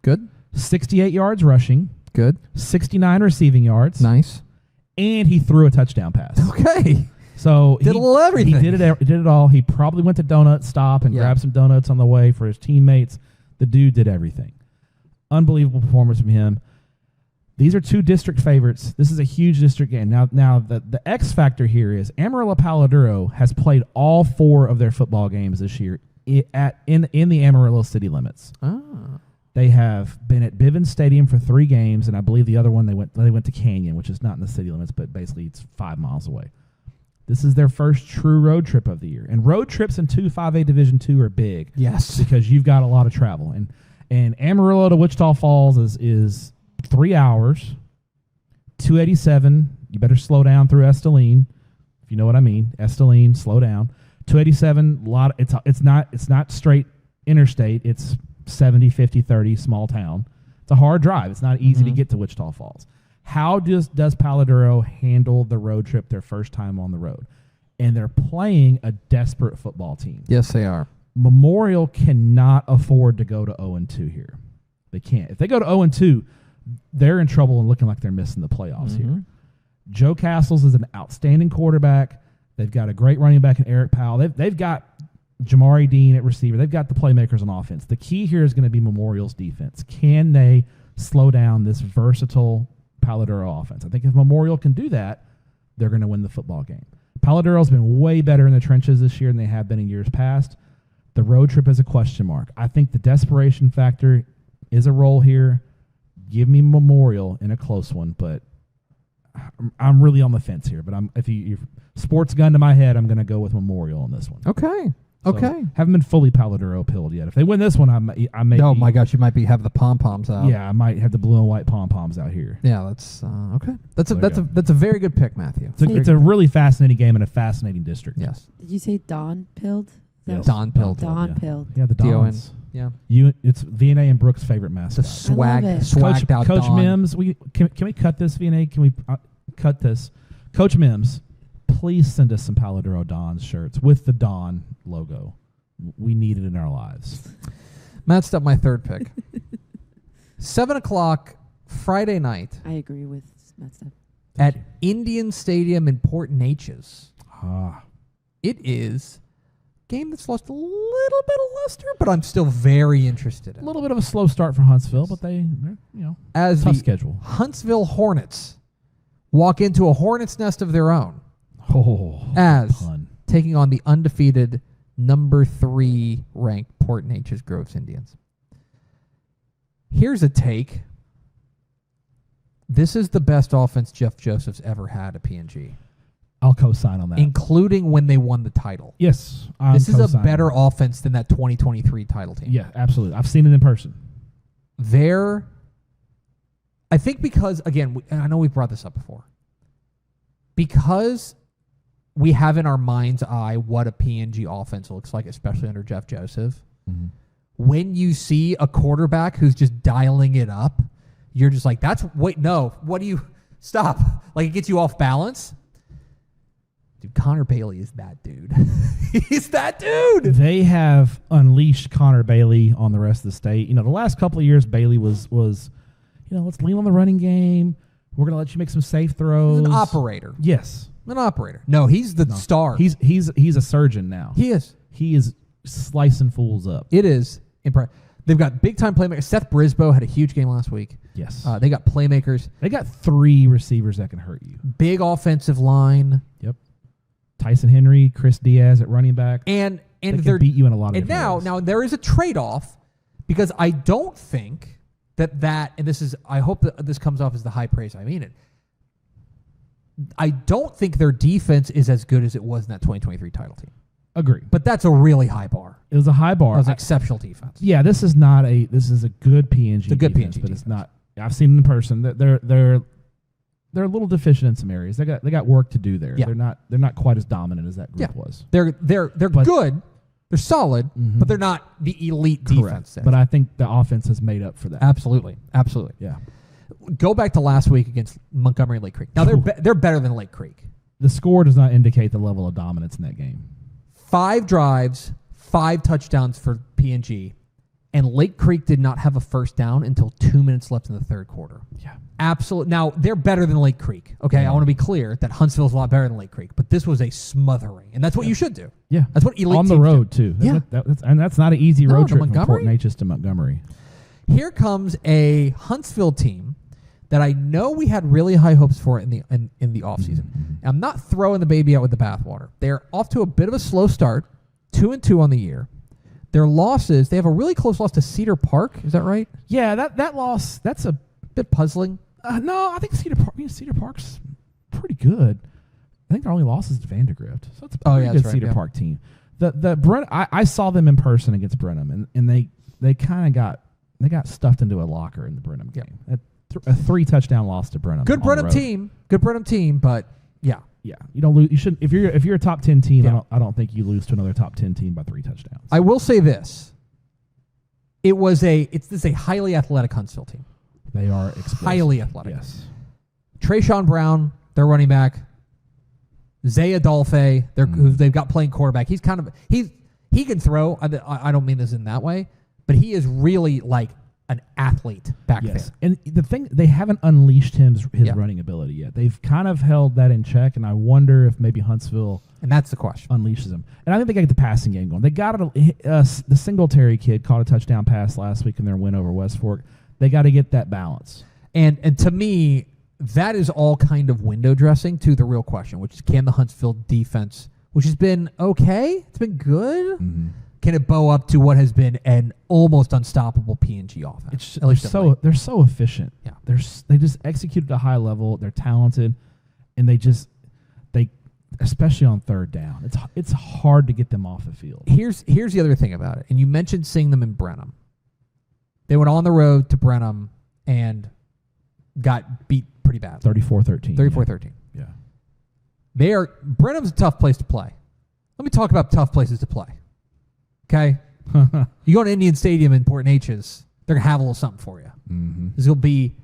Good. 68 yards rushing. Good. 69 receiving yards. Nice. And he threw a touchdown pass. Okay. So did a little everything. He did it all. He probably went to Donut Stop and grabbed some donuts on the way for his teammates. The dude did everything. Unbelievable performance from him. These are 2 district favorites. This is a huge district game. Now the X factor here is Amarillo Paladuro has played all 4 of their football games this year in the Amarillo city limits. They have been at Bivens Stadium for 3 games, and I believe the other one they went to Canyon, which is not in the city limits, but basically it's 5 miles away. This is their first true road trip of the year. And road trips in 5A Division 2 are big. Yes. Because you've got a lot of travel. And Amarillo to Wichita Falls is 3 hours, 287. You better slow down through Esteline, if you know what I mean. Esteline, slow down. 287, it's not straight interstate. It's 70, 50, 30, small town. It's a hard drive. It's not easy to get to Wichita Falls. How does Paladuro handle the road trip their first time on the road? And they're playing a desperate football team. Yes, they are. Memorial cannot afford to go to 0-2 here. They can't. If they go to 0-2, they're in trouble and looking like they're missing the playoffs here. Joe Castles is an outstanding quarterback. They've got a great running back in Eric Powell. They've got Jamari Dean at receiver. They've got the playmakers on offense. The key here is going to be Memorial's defense. Can they slow down this versatile Paladuro offense. I think if Memorial can do that, they're going to win the football game. Paladuro's been way better in the trenches this year than they have been in years past. The road trip is a question mark. I think the desperation factor is a role here. Give me Memorial in a close one, but I'm really on the fence here. But if you sports gun to my head, I'm going to go with Memorial on this one. Okay. Okay. Haven't been fully Paladuro pilled yet. If they win this one, I may. Oh my gosh, you might have the pom poms out. Yeah, I might have the blue and white pom poms out here. Yeah, that's okay. That's a very good pick, Matthew. It's a really fascinating game in a fascinating district. Yes. Did you say Don Pilled? Yes. Don Pilled. Don Pilled. Yeah, the Dons. Yeah. It's VNA and Brooks' favorite mascot. The swagged Coach, out Coach Don. Mims, can we cut this, VNA? Can we cut this? Coach Mims, please send us some Paladuro Dons shirts with the Don logo. We need it in our lives. Matt Stepp, my third pick. 7 o'clock Friday night. I agree with Matt Stepp. At Indian Stadium in Port Neches. It is a game that's lost a little bit of luster, but I'm still very interested in. A little bit of a slow start for Huntsville, but they're as tough the schedule. Huntsville Hornets walk into a hornet's nest of their own. As pun. Taking on the undefeated number 3 ranked Port Neches Groves Indians. Here's a take. This is the best offense Jeff Joseph's ever had at PNG. I'll co-sign on that. Including when they won the title. Yes. This is a better offense than that 2023 title team. Yeah, absolutely. I've seen it in person. I think because, again, and I know we've brought this up before, because we have in our mind's eye what a PNG offense looks like, especially under Jeff Joseph. Mm-hmm. When you see a quarterback who's just dialing it up, you're just like, stop. Like, it gets you off balance. Dude, Connor Bailey is that dude. He's that dude. They have unleashed Connor Bailey on the rest of the state. The last couple of years, Bailey was let's lean on the running game. We're going to let you make some safe throws. He's an operator. Yes. An operator. No, he's the star. He's a surgeon now. He is. He is slicing fools up. It is impressive. They've got big-time playmakers. Seth Brisboe had a huge game last week. Yes. They got playmakers. They got 3 receivers that can hurt you. Big offensive line. Yep. This Henry, Chris Diaz at running back. And they beat you in a lot of different different ways. Now there is a trade-off because I don't think that and this is, I hope that this comes off as the high praise I mean it. I don't think their defense is as good as it was in that 2023 title team. Agree. But that's a really high bar. It was a high bar. It was exceptional defense. Yeah, this is a good PNG It's a good defense, PNG but defense. it's not. I've seen them in person. They're a little deficient in some areas. They got work to do there. Yeah. They're not quite as dominant as that group was. They're good. They're solid, Mhm. but they're not the elite defense. But I think the offense has made up for that. Absolutely. Yeah. Go back to last week against Montgomery Lake Creek. Now they're better than Lake Creek. The score does not indicate the level of dominance in that game. 5 drives, 5 touchdowns for PNG, and Lake Creek did not have a first down until 2 minutes left in the third quarter. Yeah. Absolutely. Now, they're better than Lake Creek. Okay, Yeah. I want to be clear that Huntsville's a lot better than Lake Creek, but this was a smothering, and that's what you should do. Yeah. That's what elite on the teams road, do. too. Yeah. That's not an easy No, road to trip from Montgomery? Port Neches to Montgomery. Here comes a Huntsville team that I know we had really high hopes for in the offseason. Mm-hmm. I'm not throwing the baby out with the bathwater. They're off to a bit of a slow start, 2-2 on the year. Their losses, they have a really close loss to Cedar Park. Is that right? Yeah, that loss, that's a Bit puzzling. no. I think Cedar Park's pretty good. I think their only loss is to Vandergrift, so it's a pretty good that's right, Cedar yeah. Park team. The Brenham, I saw them in person against Brenham, and they kind of got stuffed into a locker in the Brenham game. A 3 touchdown loss to Brenham. Good on the Brenham road. team. Good Brenham team, but yeah. Yeah, you don't lose. You shouldn't. If you're a top 10 team, Yeah. I don't think you lose to another top 10 team by 3 touchdowns. I will say this. This is a highly athletic Huntsville team. They are explosive. Highly athletic. Yes. Trayshawn Brown, their running back. Zaya Dolphe, who they've got playing quarterback. He's he can throw. I don't mean this in that way, but he is really like an athlete back Yes. there. And the thing, they haven't unleashed his Yeah. running ability yet. They've kind of held that in check, and I wonder if maybe Huntsville And that's the question. unleashes him. And I think they got to get the passing game going. They got the Singletary kid caught a touchdown pass last week in their win over West Fork. They got to get that balance. And to me, that is all kind of window dressing to the real question, which is, can the Huntsville defense, which has been okay, it's been good, can it bow up to what has been an almost unstoppable P&G offense? They're so efficient. Yeah. They just execute at a high level. They're talented, and they especially on third down, it's hard to get them off the field. Here's the other thing about it, and you mentioned seeing them in Brenham. They went on the road to Brenham and got beat pretty bad. 34-13. 34-13. Yeah. Brenham's a tough place to play. Let me talk about tough places to play. Okay? You go to Indian Stadium in Port Neches, they're going to have a little something for you. This will be,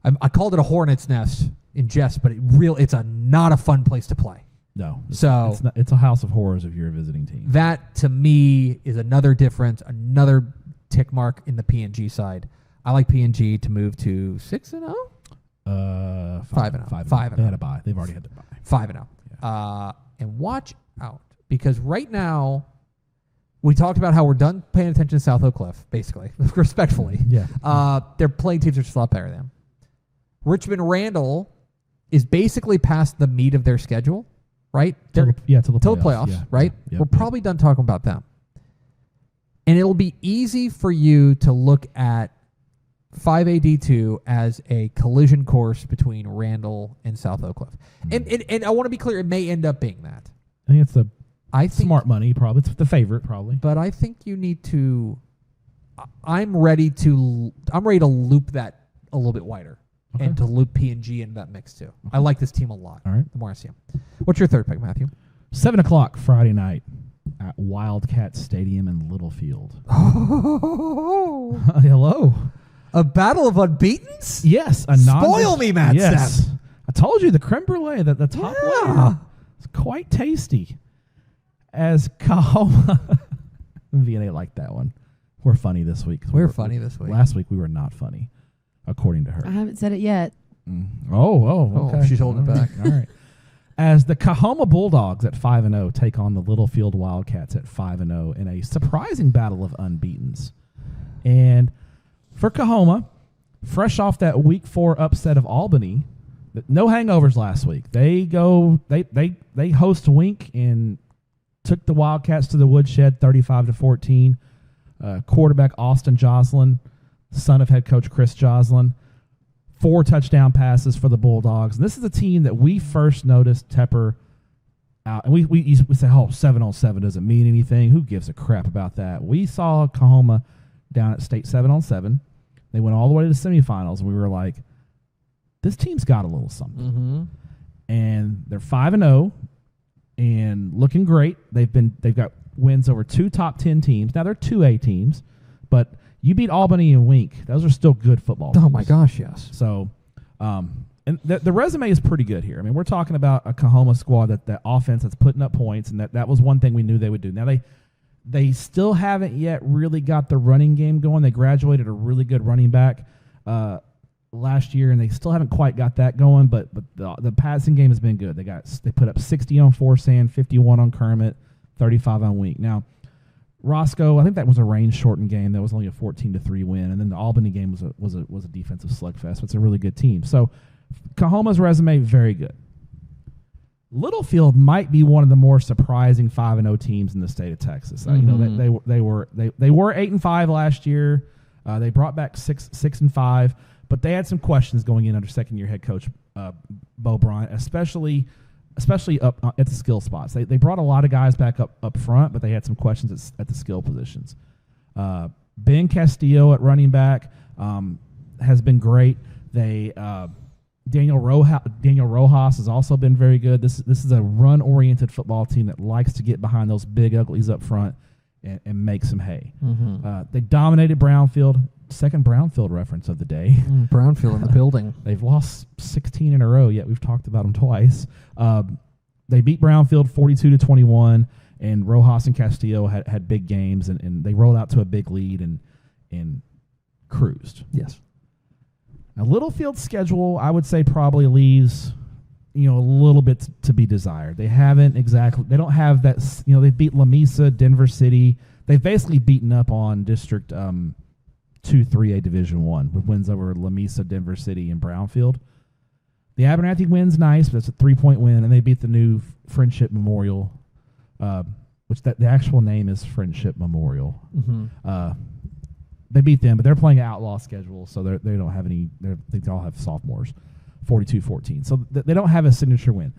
I called it a hornet's nest in jest, but it's not a fun place to play. No. It's a house of horrors if you're a visiting team. That, to me, is another difference, another tick mark in the P&G side. I like P&G to move to 6-0? 5-0. 5-0. They had a bye. They've already had their bye. 5-0. Yeah. And watch out, because right now, we talked about how we're done paying attention to South Oak Cliff, basically, respectfully. Yeah. They're playing teams that are just a lot better than them. Richmond Randall is basically past the meat of their schedule, right? Till the playoffs, yeah. right? Yep. We're probably done talking about them. And it'll be easy for you to look at 5AD2 as a collision course between Randall and South Oak Cliff. And I want to be clear, it may end up being that. I think it's the think smart money, probably. It's the favorite, probably. But I think you need to. I'm ready to loop that a little bit wider, and to loop P&G into that mix too. I like this team a lot. All right. The more I see them. What's your third pick, Matthew? 7:00 Friday night at Wildcat Stadium in Littlefield. Hello. A battle of unbeatens? Yes. Spoil me, Matt. Yes. Stepp. I told you the creme brulee, the top layer, is quite tasty. As Kahoma, VNA liked that one. We're funny this week. We're funny this week. Last week we were not funny, according to her. I haven't said it yet. Okay. She's holding it back. All right. As the Kahoma Bulldogs at 5-0 take on the Littlefield Wildcats at 5-0 in a surprising battle of unbeatens. And for Kahoma, fresh off that Week 4 upset of Albany, no hangovers last week. They host Wink and took the Wildcats to the woodshed 35-14. Quarterback Austin Joslin, son of head coach Chris Joslin, 4 touchdown passes for the Bulldogs. And this is a team that we first noticed Tepper out. And we say, 7-on-7 doesn't mean anything. Who gives a crap about that? We saw Kahoma down at State 7-on-7. They went all the way to the semifinals, and we were like, this team's got a little something. And they're 5-0 and looking great. They've got wins over 2 top 10 teams. Now they're 2A teams, but you beat Albany and Wink. Those are still good football teams. Oh my gosh, yes. So, and the resume is pretty good here. I mean, we're talking about a Kahoma squad that offense that's putting up points, and that was one thing we knew they would do. Now they still haven't yet really got the running game going. They graduated a really good running back last year, and they still haven't quite got that going. But the passing game has been good. They put up 60 on Forsan, 51 on Kermit, 35 on Wink. Now Roscoe, I think that was a range shortened game. That was only a 14-3 win, and then the Albany game was a defensive slugfest. So it's a really good team. So Kahoma's resume very good. Littlefield might be one of the more surprising 5-0 teams in the state of Texas. You know, they were 8-5 last year. They brought back 6-5, but they had some questions going in under second-year head coach Bo Bryant, especially up at the skill spots. They brought a lot of guys back up front, but they had some questions at the skill positions. Ben Castillo at running back has been great. Daniel Rojas has also been very good. This is a run-oriented football team that likes to get behind those big uglies up front and make some hay. They dominated Brownfield. Second Brownfield reference of the day. Brownfield in the building. They've lost 16 in a row, yet we've talked about them twice. They beat Brownfield 42-21, and Rojas and Castillo had big games, and they rolled out to a big lead and cruised. Yes. Now, Littlefield's schedule, I would say, probably leaves, a little bit to be desired. They don't have that, they've beat Lamesa, Denver City. They've basically beaten up on District 2 3A Division I with wins over Lamesa, Denver City, and Brownfield. The Abernathy win's nice, but it's a 3-point win, and they beat the new Friendship Memorial, which the actual name is Friendship Memorial. They beat them, but they're playing an outlaw schedule, so they don't have any. They all have sophomores, 42-14. So they don't have a signature win.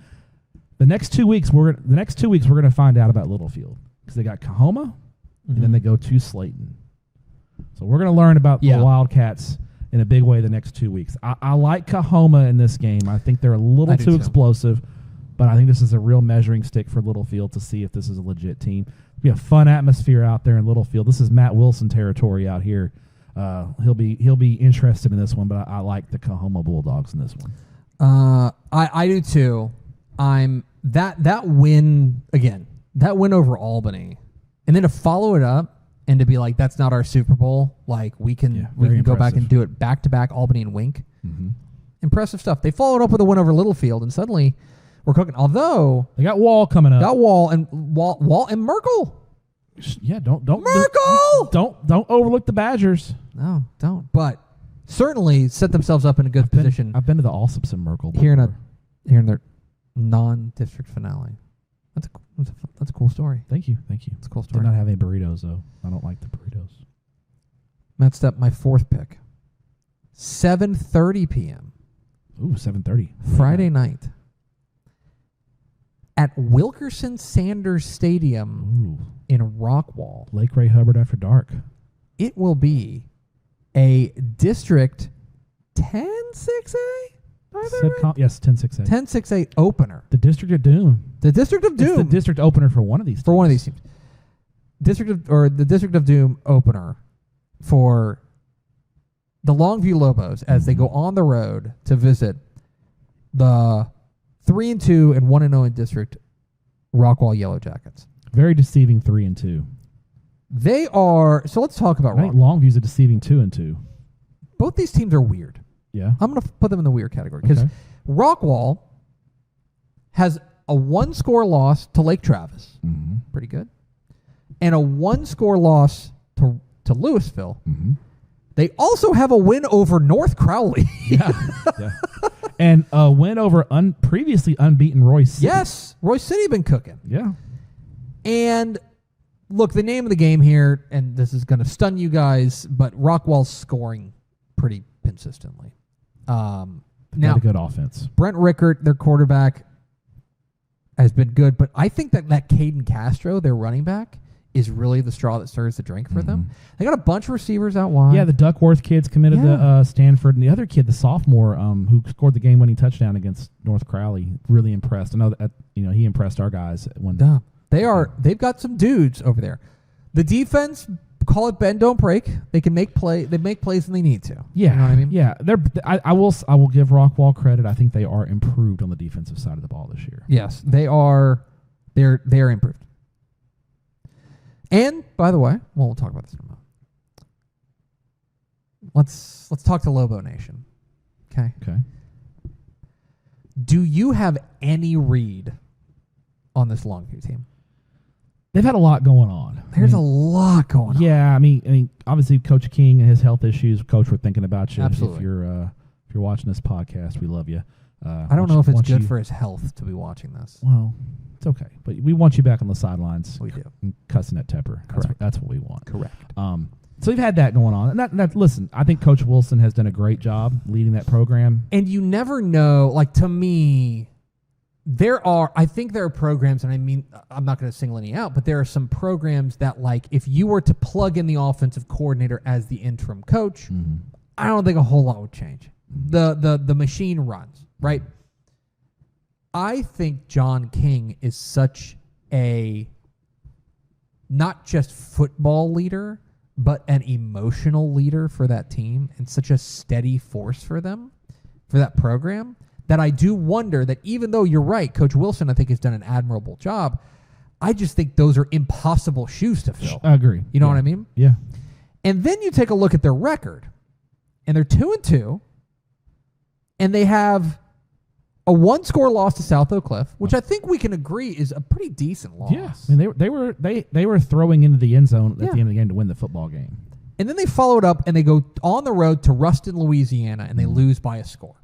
The next 2 weeks, we're going to find out about Littlefield because they got Kahoma, and then they go to Slayton. So we're going to learn about the Wildcats in a big way the next 2 weeks. I like Kahoma in this game. I think they're a little too explosive, but I think this is a real measuring stick for Littlefield to see if this is a legit team. It'll be a fun atmosphere out there in Littlefield. This is Matt Wilson territory out here. He'll be interested in this one, but I like the Kahoma Bulldogs in this one. I do too. That win again. That win over Albany, and then to follow it up and to be like, that's not our Super Bowl. Like we can go back and do it back to back, Albany and Wink. Impressive stuff. They followed up with a win over Littlefield, and suddenly we're cooking. Although they got Wall coming up, Wall and Merkel. Yeah, don't Merkel. Don't overlook the Badgers. No, don't. But certainly set themselves up in a good position. I've been to the Allsups in Merkel before. Here in their non-district finale. That's a cool story. Thank you. It's a cool story. Did not have any burritos though. I don't like the burritos. Matt Stepp, my fourth pick. 7:30 p.m. Ooh, 7:30. Friday night. At Wilkerson Sanders Stadium in Rockwall. Lake Ray Hubbard after dark. It will be a District 10-6A? Yes, 10-6A. 10-6A opener. The District of Doom. The District of Doom. It's the district opener for one of these teams. For one of these teams. The District of Doom opener for the Longview Lobos as they go on the road to visit the 3-2 and 1-0 in district Rockwall Yellow Jackets. Very deceiving 3-2. They are. So let's talk about I think Longview's a deceiving 2-2. Both these teams are weird. Yeah. I'm going to put them in the weird category because Rockwall has a 1-score loss to Lake Travis. Pretty good. And a 1-score loss to Louisville. They also have a win over North Crowley. Yeah. And a win over previously unbeaten Royce City. Yes. Royce City been cooking. Yeah. And look, the name of the game here, and this is going to stun you guys, but Rockwall's scoring pretty consistently. Now, a good offense. Brent Rickert, their quarterback, has been good, but I think that Caden Castro, their running back, is really the straw that stirs the drink for them. They got a bunch of receivers out wide. Yeah, the Duckworth kid's committed to Stanford, and the other kid, the sophomore, who scored the game-winning touchdown against North Crowley, really impressed. I know that he impressed our guys when they've got some dudes over there. The defense, call it bend don't break. They can make play. They make plays when they need to. Yeah, you know what I mean. Yeah, I will give Rockwall credit. I think they are improved on the defensive side of the ball this year. Yes, they are. They're improved. And by the way, we'll talk about this in a moment. Let's talk to Lobo Nation. Okay. Do you have any read on this Longview team? They've had a lot going on. There's a lot going on. Yeah, I mean, obviously, Coach King and his health issues. Coach, we're thinking about you. Absolutely. If you're watching this podcast, we love you. I don't know if it's good for his health to be watching this. Well, it's okay, but we want you back on the sidelines. We do. Cussing at Tepper. Correct. That's what we want. Correct. So we've had that going on. And listen, I think Coach Wilson has done a great job leading that program. And you never know, like, to me, I think there are programs, and I mean, I'm not going to single any out, but there are some programs that, like, if you were to plug in the offensive coordinator as the interim coach, I don't think a whole lot would change. The machine runs, right? I think John King is such a not just football leader, but an emotional leader for that team and such a steady force for them, for that program, that I do wonder that even though you're right, Coach Wilson, I think, has done an admirable job, I just think those are impossible shoes to fill. I agree. You know what I mean? Yeah. And then you take a look at their record, and they're 2-2, and they have a 1-score loss to South Oak Cliff, which I think we can agree is a pretty decent loss. Yeah, I mean they were throwing into the end zone at the end of the game to win the football game. And then they followed up and they go on the road to Ruston, Louisiana, and they lose by a score.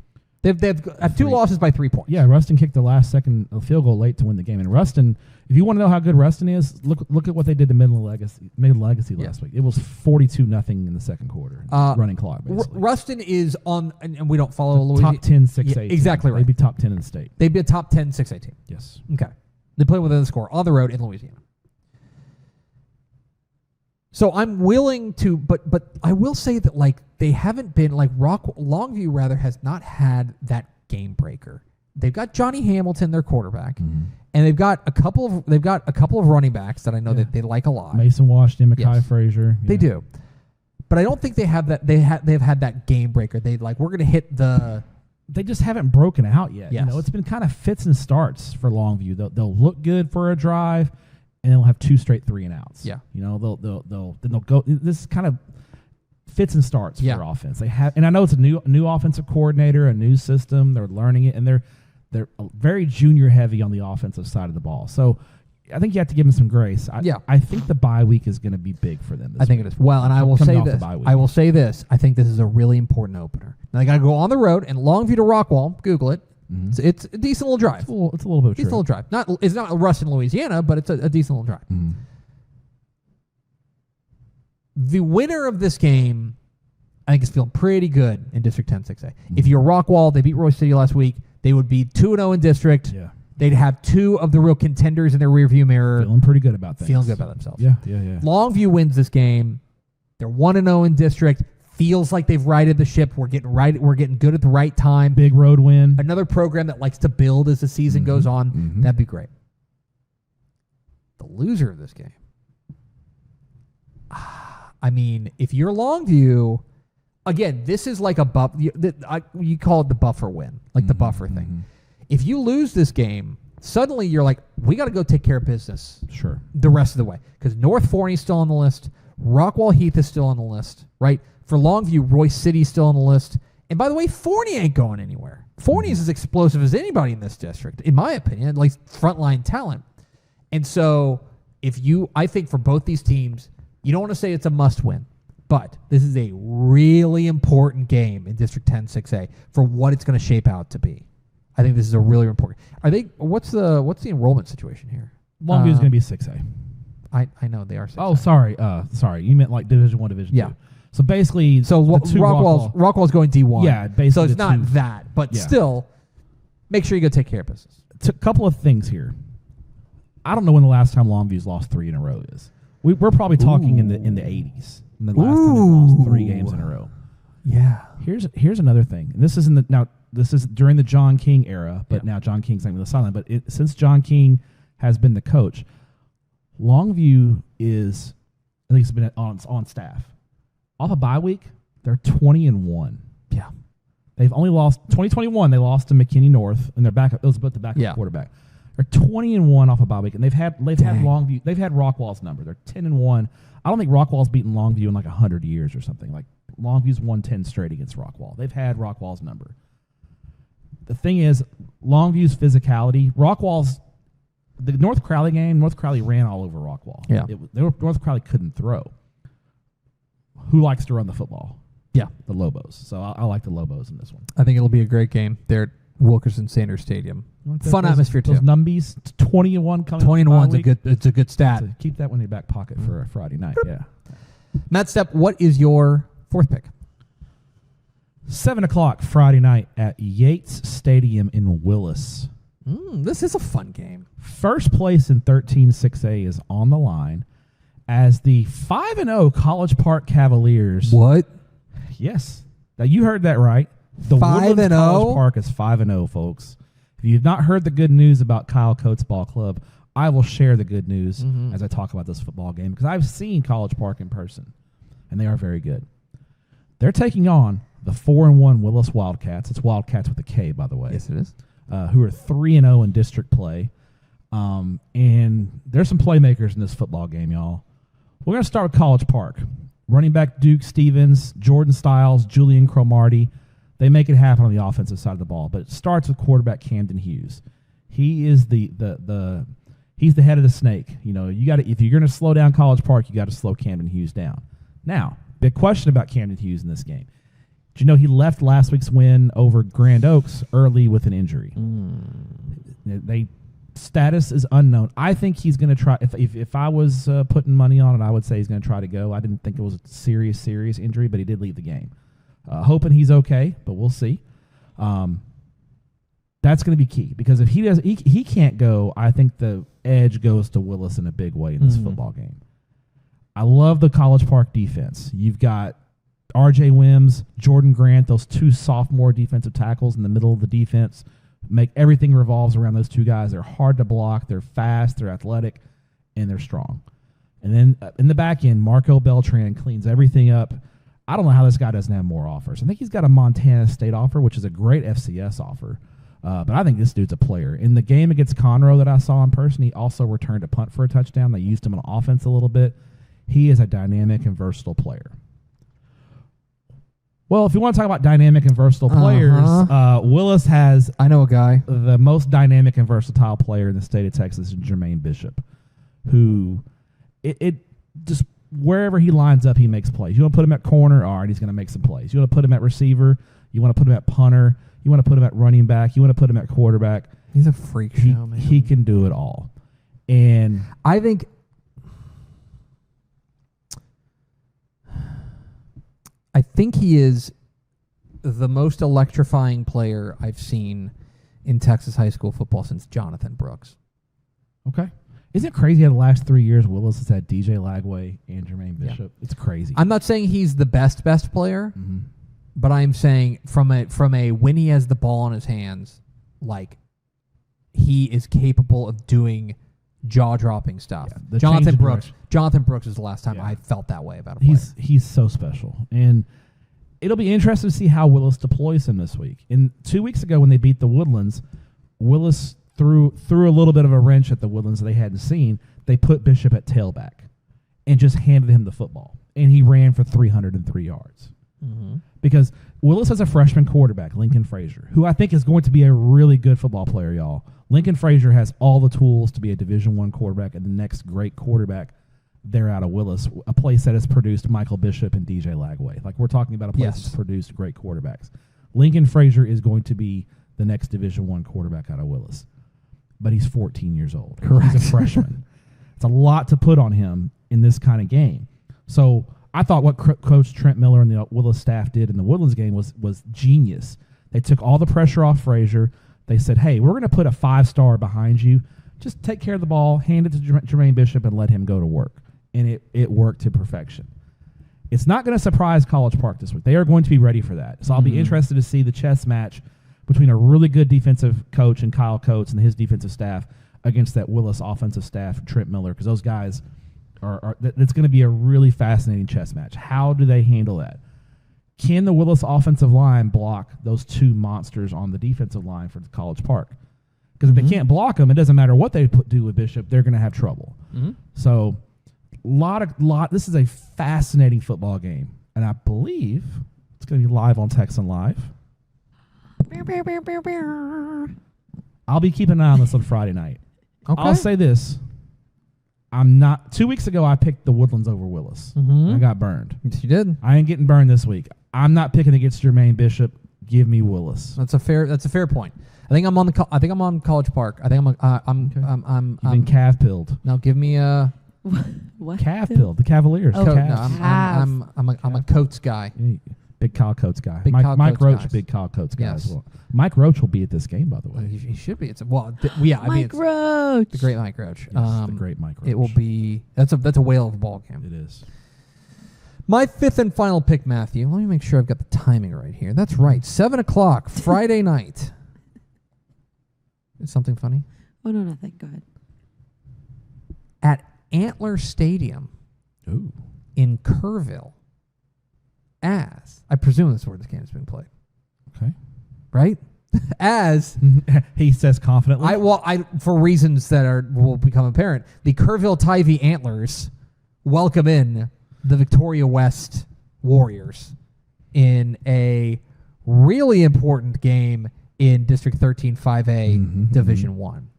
They've have 2 losses by 3 points. Yeah, Ruston kicked the last second field goal late to win the game. And Ruston, if you want to know how good Ruston is, look at what they did to Midland Legacy last week. It was 42-0 in the second quarter. Running clock, basically. Ruston is on, and we don't follow Louisiana. Top 10 6A team. Exactly right. They'd be top 10 in the state. They'd be a top 10 6A team. Yes. Okay. They play within the score on the road in Louisiana. So I'm willing to, but I will say that like they haven't been like Longview rather has not had that game breaker. They've got Johnny Hamilton, their quarterback, and they've got a couple of running backs that I know that they like a lot. Mason Washington, Mekhi Frazier. They do, but I don't think they have that. They've had that game breaker. We're going to hit the. They just haven't broken out yet. Yes. It's been kind of fits and starts for Longview. They'll look good for a drive, and they'll have 2 straight 3-and-outs. Yeah. They'll go. This is kind of fits and starts for their offense. They have, and I know it's a new offensive coordinator, a new system. They're learning it, and they're very junior heavy on the offensive side of the ball. So I think you have to give them some grace. I think the bye week is going to be big for them. I think it is. Well, and I will say this. I think this is a really important opener. Now they got to go on the road and Longview to Rockwall. Google it. Mm-hmm. It's a decent little drive. It's a little bit of a decent little drive. It's not Ruston, Louisiana, but it's a decent little drive. Mm-hmm. The winner of this game, I think, is feeling pretty good in District 10 6A. Mm-hmm. If you're Rockwall, they beat Roy City last week. They would be 2-0 in district. Yeah. They'd have 2 of the real contenders in their rearview mirror. Feeling pretty good about that. Feeling good about themselves. Yeah. Longview wins this game. They're 1-0 in district. Feels like they've righted the ship. We're getting good at the right time. Big road win. Another program that likes to build as the season goes on. Mm-hmm. That'd be great. The loser of this game. I mean, if you're Longview, again, this is like a buff. You call it the buffer win, like the buffer thing. If you lose this game, suddenly you're like, we got to go take care of business. Sure. The rest of the way. Because North Forney's still on the list. Rockwall Heath is still on the list, right? For Longview, Roy City's still on the list. And by the way, Forney ain't going anywhere. Forney's as explosive as anybody in this district, in my opinion, like frontline talent. And so I think for both these teams, you don't want to say it's a must win, but this is a really important game in District 10 6A for what it's going to shape out to be. I think this is a really important. What's the enrollment situation here? Longview is going to be 6A. I know they are 6A. Oh, sorry. You meant like Division 1, Division 2. So basically, Rockwall's going D1. Yeah, basically. So it's not that, but still, make sure you go take care of business. A couple of things here. I don't know when the last time Longview's lost 3 in a row is. We're probably talking in the 80s. And the last time they lost 3 games in a row. Yeah. Here's another thing. And this is during the John King era, but now John King's not with the silent. But since John King has been the coach, Longview is, I think it's been on staff. Off a bye week, they're 20-1. Yeah. They've only lost 2021. They lost to McKinney North, and they're back. It was about the backup quarterback. They're 20-1 off a bye week, and they've had Longview. They've had Rockwall's number. They're 10-1. I don't think Rockwall's beaten Longview in like 100 years or something. Like Longview's won 10 straight against Rockwall. They've had Rockwall's number. The thing is, Longview's physicality. The North Crowley game. North Crowley ran all over Rockwall. Yeah. North Crowley couldn't throw. Who likes to run the football? Yeah. The Lobos. So I like the Lobos in this one. I think it'll be a great game there at Wilkerson Sanders Stadium. Fun atmosphere too. Those numbies, 20-1 coming. 20-1 it's a good stat. So keep that one in your back pocket for a Friday night. Yeah. Matt Stepp, what is your 4th pick? 7:00 Friday night at Yates Stadium in Willis. This is a fun game. First place in 13-6A is on the line as the 5-0 College Park Cavaliers. What? Yes. Now you heard that right. The 5-0 College Park is 5-0, folks. If you've not heard the good news about Kyle Coates Ball Club, I will share the good news as I talk about this football game because I've seen College Park in person, and they are very good. They're taking on the 4-1 Willis Wildcats. It's Wildcats with a K, by the way. Yes, it is. Who are 3-0 in district play. And there's some playmakers in this football game, y'all. We're going to start with College Park. Running back Duke Stevens, Jordan Stiles, Julian Cromartie. They make it happen on the offensive side of the ball. But it starts with quarterback Camden Hughes. He is he's the head of the snake. You know, if you're going to slow down College Park, you got to slow Camden Hughes down. Now, big question about Camden Hughes in this game. Do you know he left last week's win over Grand Oaks early with an injury? Status is unknown. I think he's going to try. If I was putting money on it, I would say he's going to try to go. I didn't think it was a serious injury, but he did leave the game. Hoping he's okay, but we'll see. That's going to be key because if he can't go, I think the edge goes to Willis in a big way in this football game. I love the College Park defense. You've got R.J. Wims, Jordan Grant, those two sophomore defensive tackles in the middle of the defense. Make everything revolves around those two guys. They're hard to block. They're fast. They're athletic, and they're strong. And then in the back end, Marco Beltran cleans everything up. I don't know how this guy doesn't have more offers. I think he's got a Montana State offer, which is a great FCS offer. But I think this dude's a player. In the game against Conroe that I saw in person, he also returned a punt for a touchdown. They used him on offense a little bit. He is a dynamic and versatile player. Well, if you want to talk about dynamic and versatile players, Willis has I know a guy. The most dynamic and versatile player in the state of Texas is Jermaine Bishop, who it just wherever he lines up, he makes plays. You want to put him at corner, all right, he's going to make some plays. You want to put him at receiver, you want to put him at punter, you want to put him at running back, you want to put him at quarterback. He's a freak show, man. He can do it all. And I think he is the most electrifying player I've seen in Texas high school football since Jonathan Brooks. Okay. Isn't it crazy how the last 3 years Willis has had DJ Lagway and Jermaine Bishop? Yeah. It's crazy. I'm not saying he's the best player, but I'm saying from a when he has the ball in his hands, like he is capable of doing jaw-dropping stuff. Yeah, Jonathan Brooks is the last time I felt that way about a player. He's so special. And it'll be interesting to see how Willis deploys him this week. 2 weeks ago when they beat the Woodlands, Willis threw a little bit of a wrench at the Woodlands that they hadn't seen. They put Bishop at tailback and just handed him the football. And he ran for 303 yards. Because Willis has a freshman quarterback, Lincoln Frazier, who I think is going to be a really good football player, y'all. Lincoln Frazier has all the tools to be a Division I quarterback and the next great quarterback there out of Willis, a place that has produced Michael Bishop and DJ Lagway. Like, we're talking about a place that's produced great quarterbacks. Lincoln Frazier is going to be the next Division I quarterback out of Willis. But he's 14 years old. Correct. He's a freshman. It's a lot to put on him in this kind of game. So I thought what Coach Trent Miller and the Willis staff did in the Woodlands game was genius. They took all the pressure off Frazier. They said, hey, we're going to put a 5-star behind you. Just take care of the ball, hand it to Jermaine Bishop, and let him go to work. And it worked to perfection. It's not going to surprise College Park this week. They are going to be ready for that. So I'll be interested to see the chess match between a really good defensive coach and Kyle Coates and his defensive staff against that Willis offensive staff, Trent Miller, because those guys that's going to be a really fascinating chess match. How do they handle that? Can the Willis offensive line block those two monsters on the defensive line for College Park? Because if they can't block them, it doesn't matter what they do with Bishop, they're going to have trouble. So this is a fascinating football game, and I believe it's going to be live on Texan Live. I'll be keeping an eye on this on Friday night. Okay. I'll say this. 2 weeks ago, I picked the Woodlands over Willis. I got burned. Yes, you did. I ain't getting burned this week. I'm not picking against Jermaine Bishop. Give me Willis. That's a fair point. I think I'm on College Park. I think You've been calf-pilled. No, give me a What? Calf-pilled. The Cavaliers. Oh, no, Calf. I'm a Coates guy. Big Kyle Coates guy. Big Kyle Mike Coates Roach, guys. Big Kyle Coates guy Yes. as well. Mike Roach will be at this game, by the way. He should be. It's I mean, Mike Roach. the great Mike Roach. Yes, the great Mike Roach. It will be. That's a whale of a ball game. It is. My fifth and final pick, Matthew. Let me make sure I've got the timing right here. That's right. 7:00 Friday night. Is something funny? Oh, no, nothing. Go ahead. At Antler Stadium Ooh. in Kerrville. As I presume that's where this game is being played. Okay. Right? As he says confidently. I for reasons that will become apparent, the Kerrville Tivy Antlers welcome in the Victoria West Warriors in a really important game in District 13 5A Division 1.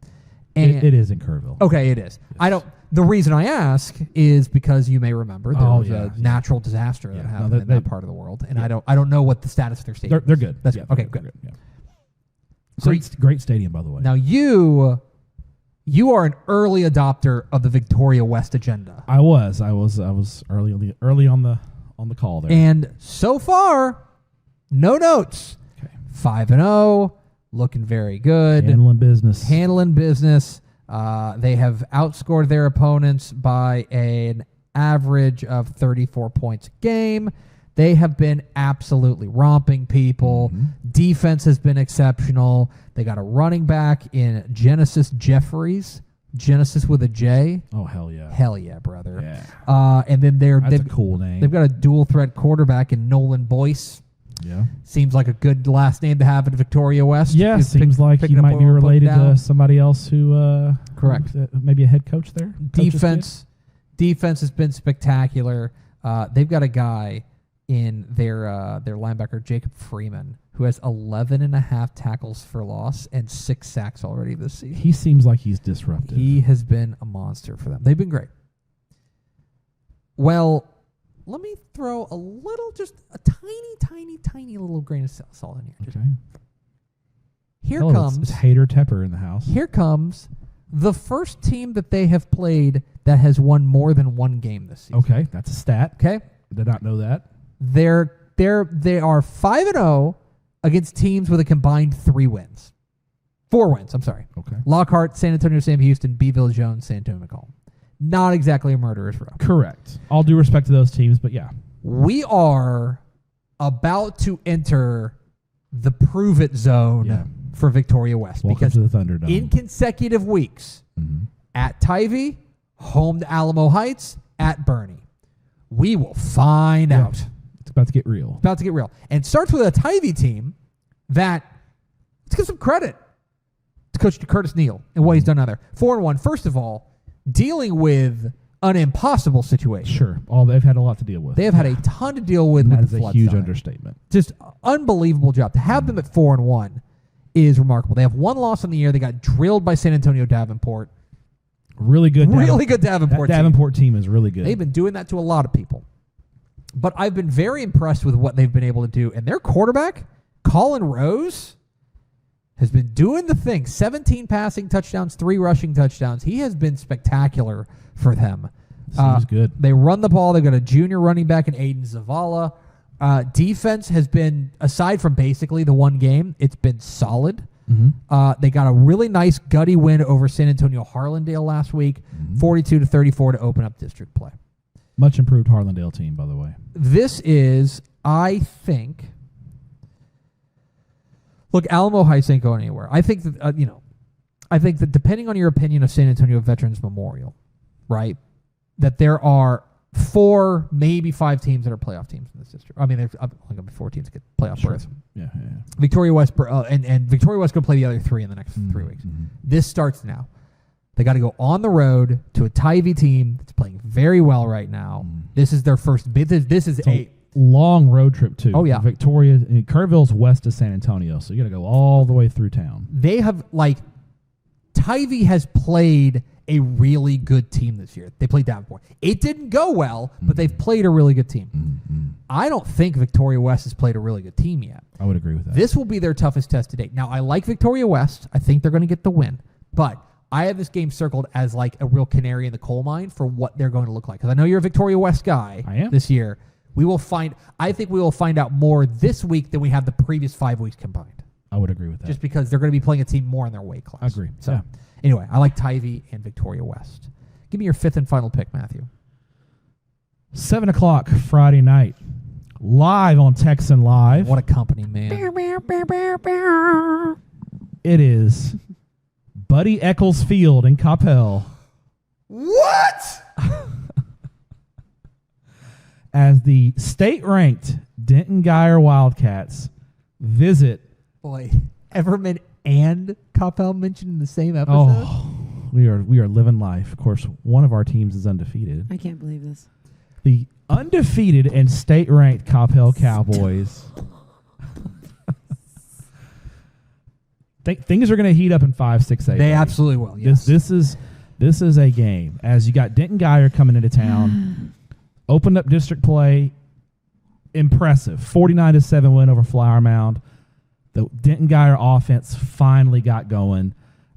And it is in Kerrville. Okay, it is. Yes. the reason I ask is because you may remember there was a natural disaster that happened in that part of the world, and I don't know what the status of their stadium. They're good. That's yeah, okay. They're Good. Yeah. So great stadium, by the way. Now you are an early adopter of the Victoria West agenda. I was early on the call there. And so far, no notes. Okay. 5-0, looking very good. Handling business. They have outscored their opponents by an average of 34 points a game. They have been absolutely romping people. Mm-hmm. Defense has been exceptional. They got a running back in Genesis Jeffries. Genesis with a J. Oh, hell yeah. Hell yeah, brother. Yeah. And then That's a cool name. They've got a dual threat quarterback in Nolan Boyce. Yeah. Seems like a good last name to have at Victoria West. Yeah, He's seems like he might be related to somebody else who correct. Maybe a head coach there. Defense has been spectacular. They've got a guy in their linebacker, Jacob Freeman, who has 11.5 tackles for loss and 6 sacks already this season. He seems like he's disruptive. He has been a monster for them. They've been great. Well, let me throw just a tiny little grain of salt in here. Okay. Here Hello, comes it's Hater Tepper in the house. Here comes the first team that they have played that has won more than one game this season. Okay, that's a stat. Okay, Did not know that. they are 5-0 against teams with a combined 4 wins. I'm sorry. Okay. Lockhart, San Antonio, Sam Houston, Beeville Jones, San Antonio, McCollum. Not exactly a murderer's row. Correct. All due respect to those teams, but yeah. We are about to enter the prove it zone for Victoria West. Welcome because to the Thunderdome. in consecutive weeks, at Tivy, home to Alamo Heights, at Bernie, we will find out. It's about to get real. About to get real. And starts with a Tivy team that, let's give some credit to Coach Curtis Neal and what he's done now there. 4-1. First of all, dealing with an impossible situation. Sure. They've had a lot to deal with. They have had a ton to deal with. That with is the a huge flood understatement. Just unbelievable job. To have them at 4-1 is remarkable. They have one loss on the year. They got drilled by San Antonio Davenport. Really good. Really good Davenport team. Davenport team is really good. They've been doing that to a lot of people. But I've been very impressed with what they've been able to do. And their quarterback, Colin Rose, has been doing the thing. 17 passing touchdowns, 3 rushing touchdowns. He has been spectacular for them. Seems good. They run the ball. They've got a junior running back in Aiden Zavala. Defense has been, aside from basically the one game, it's been solid. They got a really nice gutty win over San Antonio Harlandale last week, 42-34 to open up district play. Much improved Harlandale team, by the way. This is, I think, look, Alamo Heights ain't going anywhere. I think that I think that depending on your opinion of San Antonio Veterans Memorial, right, that there are 4, maybe 5 teams that are playoff teams in this district. I mean, there's only going to be 4 teams that get playoff berths. Yeah. Victoria West and Victoria West going to play the other 3 in the next 3 weeks. This starts now. They got to go on the road to a Tivy team that's playing very well right now. This is their first bid. This is a long road trip too. Oh yeah, Victoria. Kerrville's west of San Antonio, so you got to go all the way through town. They have Tivy has played a really good team this year. They played Davenport. It didn't go well, but they've played a really good team. I don't think Victoria West has played a really good team yet. I would agree with that. This will be their toughest test to date. Now, I like Victoria West. I think they're going to get the win, but I have this game circled as like a real canary in the coal mine for what they're going to look like. Because I know you're a Victoria West guy. I am. This year. I think we will find out more this week than we have the previous 5 weeks combined. I would agree with that. Just because they're going to be playing a team more in their weight class. I agree. So, anyway, I like Tivy and Victoria West. Give me your 5th and final pick, Matthew. 7:00 Friday night. Live on Texan Live. What a company, man. It is Buddy Eccles Field in Coppell. What? As the state-ranked Denton Geyer Wildcats visit. Boy, Everman and Coppell mentioned in the same episode. Oh, we are living life. Of course, one of our teams is undefeated. I can't believe this. The undefeated and state-ranked Coppell Cowboys. Things are going to heat up in 5, 6, 8. They absolutely will. Yes. This This is a game. As you got Denton Geyer coming into town, opened up district play. Impressive. 49-7 win over Flower Mound. The Denton Geyer offense finally got going.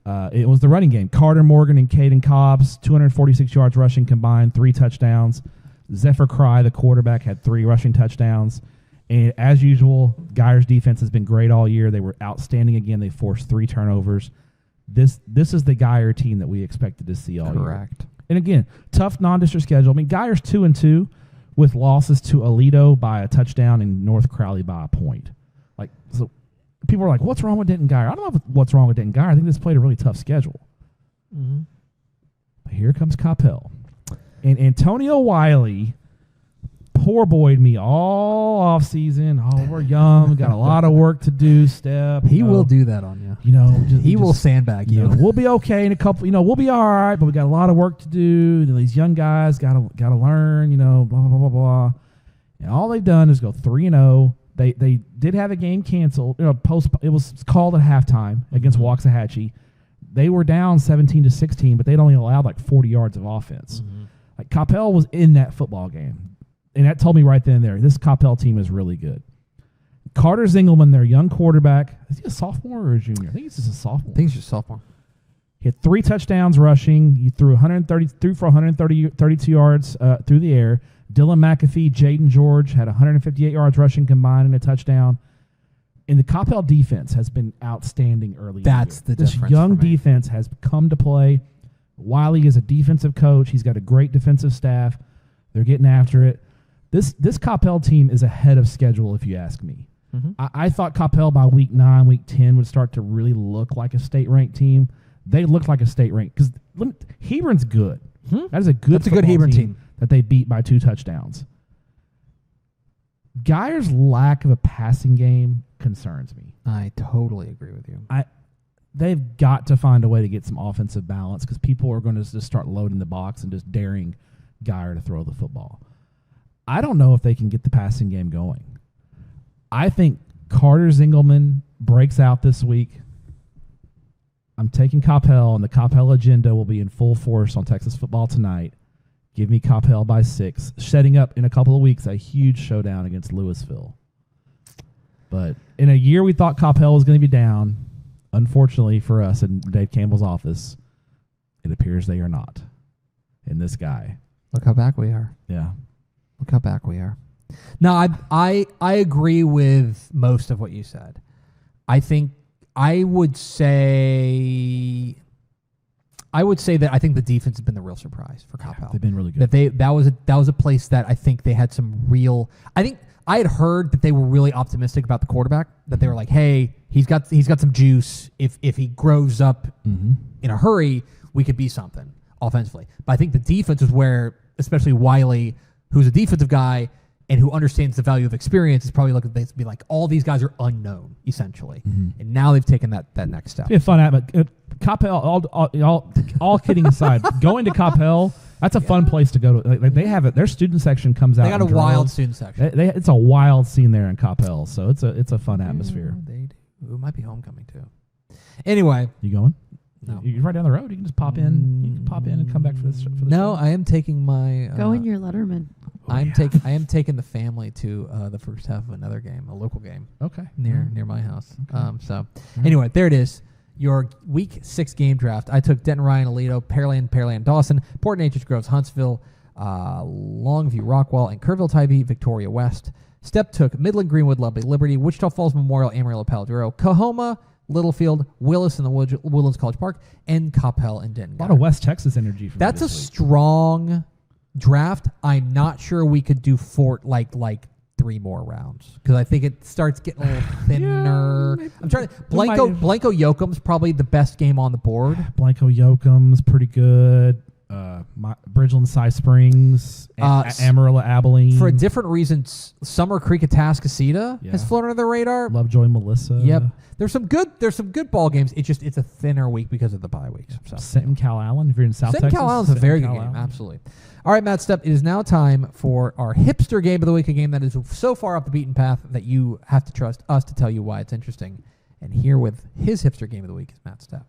It was the running game. Carter Morgan and Caden Cobbs, 246 yards rushing combined, 3 touchdowns. Zephyr Cry, the quarterback, had 3 rushing touchdowns. And as usual, Geyer's defense has been great all year. They were outstanding again. They forced 3 turnovers. This is the Geyer team that we expected to see all year. Correct. And again, tough non-district schedule. I mean, Geyer's 2-2 with losses to Aledo by a touchdown and North Crowley by a point. Like, so people are like, what's wrong with Denton Geyer? I don't know what's wrong with Denton Geyer. I think this played a really tough schedule. Mm-hmm. But here comes Coppell. And Antonio Wiley poor boyed me all off season. Oh, we're young. We got a lot of work to do, Stepp. He will do that on you. You know, He will sandbag you. We'll be okay in a couple. We'll be all right, but we got a lot of work to do. These young guys got to learn. Blah blah blah blah blah. And all they've done is go 3-0. They did have a game canceled. It was called at halftime against Waxahachie. They were down 17-16, but they'd only allowed like 40 yards of offense. Mm-hmm. Like Coppell was in that football game, and that told me right then and there, this Coppell team is really good. Carter Zingelman, their young quarterback, is he a sophomore or a junior? I think he's just a sophomore. I think he's just sophomore. He had 3 touchdowns rushing. He threw for 132 yards through the air. Dylan McAfee, Jaden George had 158 yards rushing combined and a touchdown. And the Coppell defense has been outstanding early. That's the this difference. This young for me. defense has come to play. Wiley is a defensive coach. He's got a great defensive staff. They're getting after it. This Coppell team is ahead of schedule, if you ask me. Mm-hmm. I thought Coppell by week 9, week 10 would start to really look like a state-ranked team. They look like a state-ranked because Hebron's good. Hmm? That is a good. That's a good football Hebron team that they beat by 2 touchdowns. Geyer's lack of a passing game concerns me. I totally agree with you. They've got to find a way to get some offensive balance because people are going to just start loading the box and just daring Geyer to throw the football. I don't know if they can get the passing game going. I think Carter Zingelman breaks out this week. I'm taking Coppell, and the Coppell agenda will be in full force on Texas Football Tonight. Give me Coppell by 6, setting up in a couple of weeks a huge showdown against Louisville. But in a year we thought Coppell was going to be down, unfortunately for us in Dave Campbell's office, it appears they are not. And this guy. Look how back we are. Yeah. Look how back we are. No, I agree with most of what you said. I think I would say that I think the defense has been the real surprise for Coppell. They've been really good. That was a place that I think they had some real. I think I had heard that they were really optimistic about the quarterback. That they were like, hey, he's got some juice. If he grows up in a hurry, we could be something offensively. But I think the defense is where, especially Wiley, who's a defensive guy and who understands the value of experience, is probably looking at this to be like, all these guys are unknown, essentially. And now they've taken that next step. It's fun, but Coppell, all kidding aside, going to Coppell, that's a fun place to go to. Like they have it. Their student section comes out. They got a wild student section. It's a wild scene there in Coppell, so it's a fun atmosphere. They do. It might be homecoming too. Anyway, You going? No. You're right down the road. You can just pop in. You can pop in and come back for this. For the no, show. I am taking my. Go in your Letterman. I am taking the family to the first half of another game, a local game Okay. near my house. Anyway, there it is. Your week 6 game draft. I took Denton, Ryan, Aledo, Pearland, Dawson, Port Neches, Groves, Huntsville, Longview, Rockwell, and Kerrville, Tybee, Victoria West. Stepp took Midland, Greenwood, Lovely, Liberty, Wichita Falls Memorial, Amarillo, Palo Coahoma, Littlefield, Willis in the Woodlands College Park, and Coppell and Denton. A lot of West Texas energy. From That's a this week. strong draft. I'm not sure we could do Fort like 3 more rounds because I think it starts getting a little thinner. maybe. I'm trying to Blanco Yoakum's probably the best game on the board. Blanco Yoakum's pretty good. Bridgeland Cy Springs, Amarillo Abilene. For a different reason, Summer Creek Atascocita has Yeah. flown under the radar. Lovejoy Melissa. Yep. There's some good ball games. It's a thinner week because of the bye weeks. So Sinton Cal Allen. If you're in South Sinton Texas, Cal Allen's a Sinton very good Cal game. Allen. Absolutely. All right, Matt Stepp, it is now time for our hipster game of the week, a game that is so far off the beaten path that you have to trust us to tell you why it's interesting. And here with his hipster game of the week is Matt Stepp.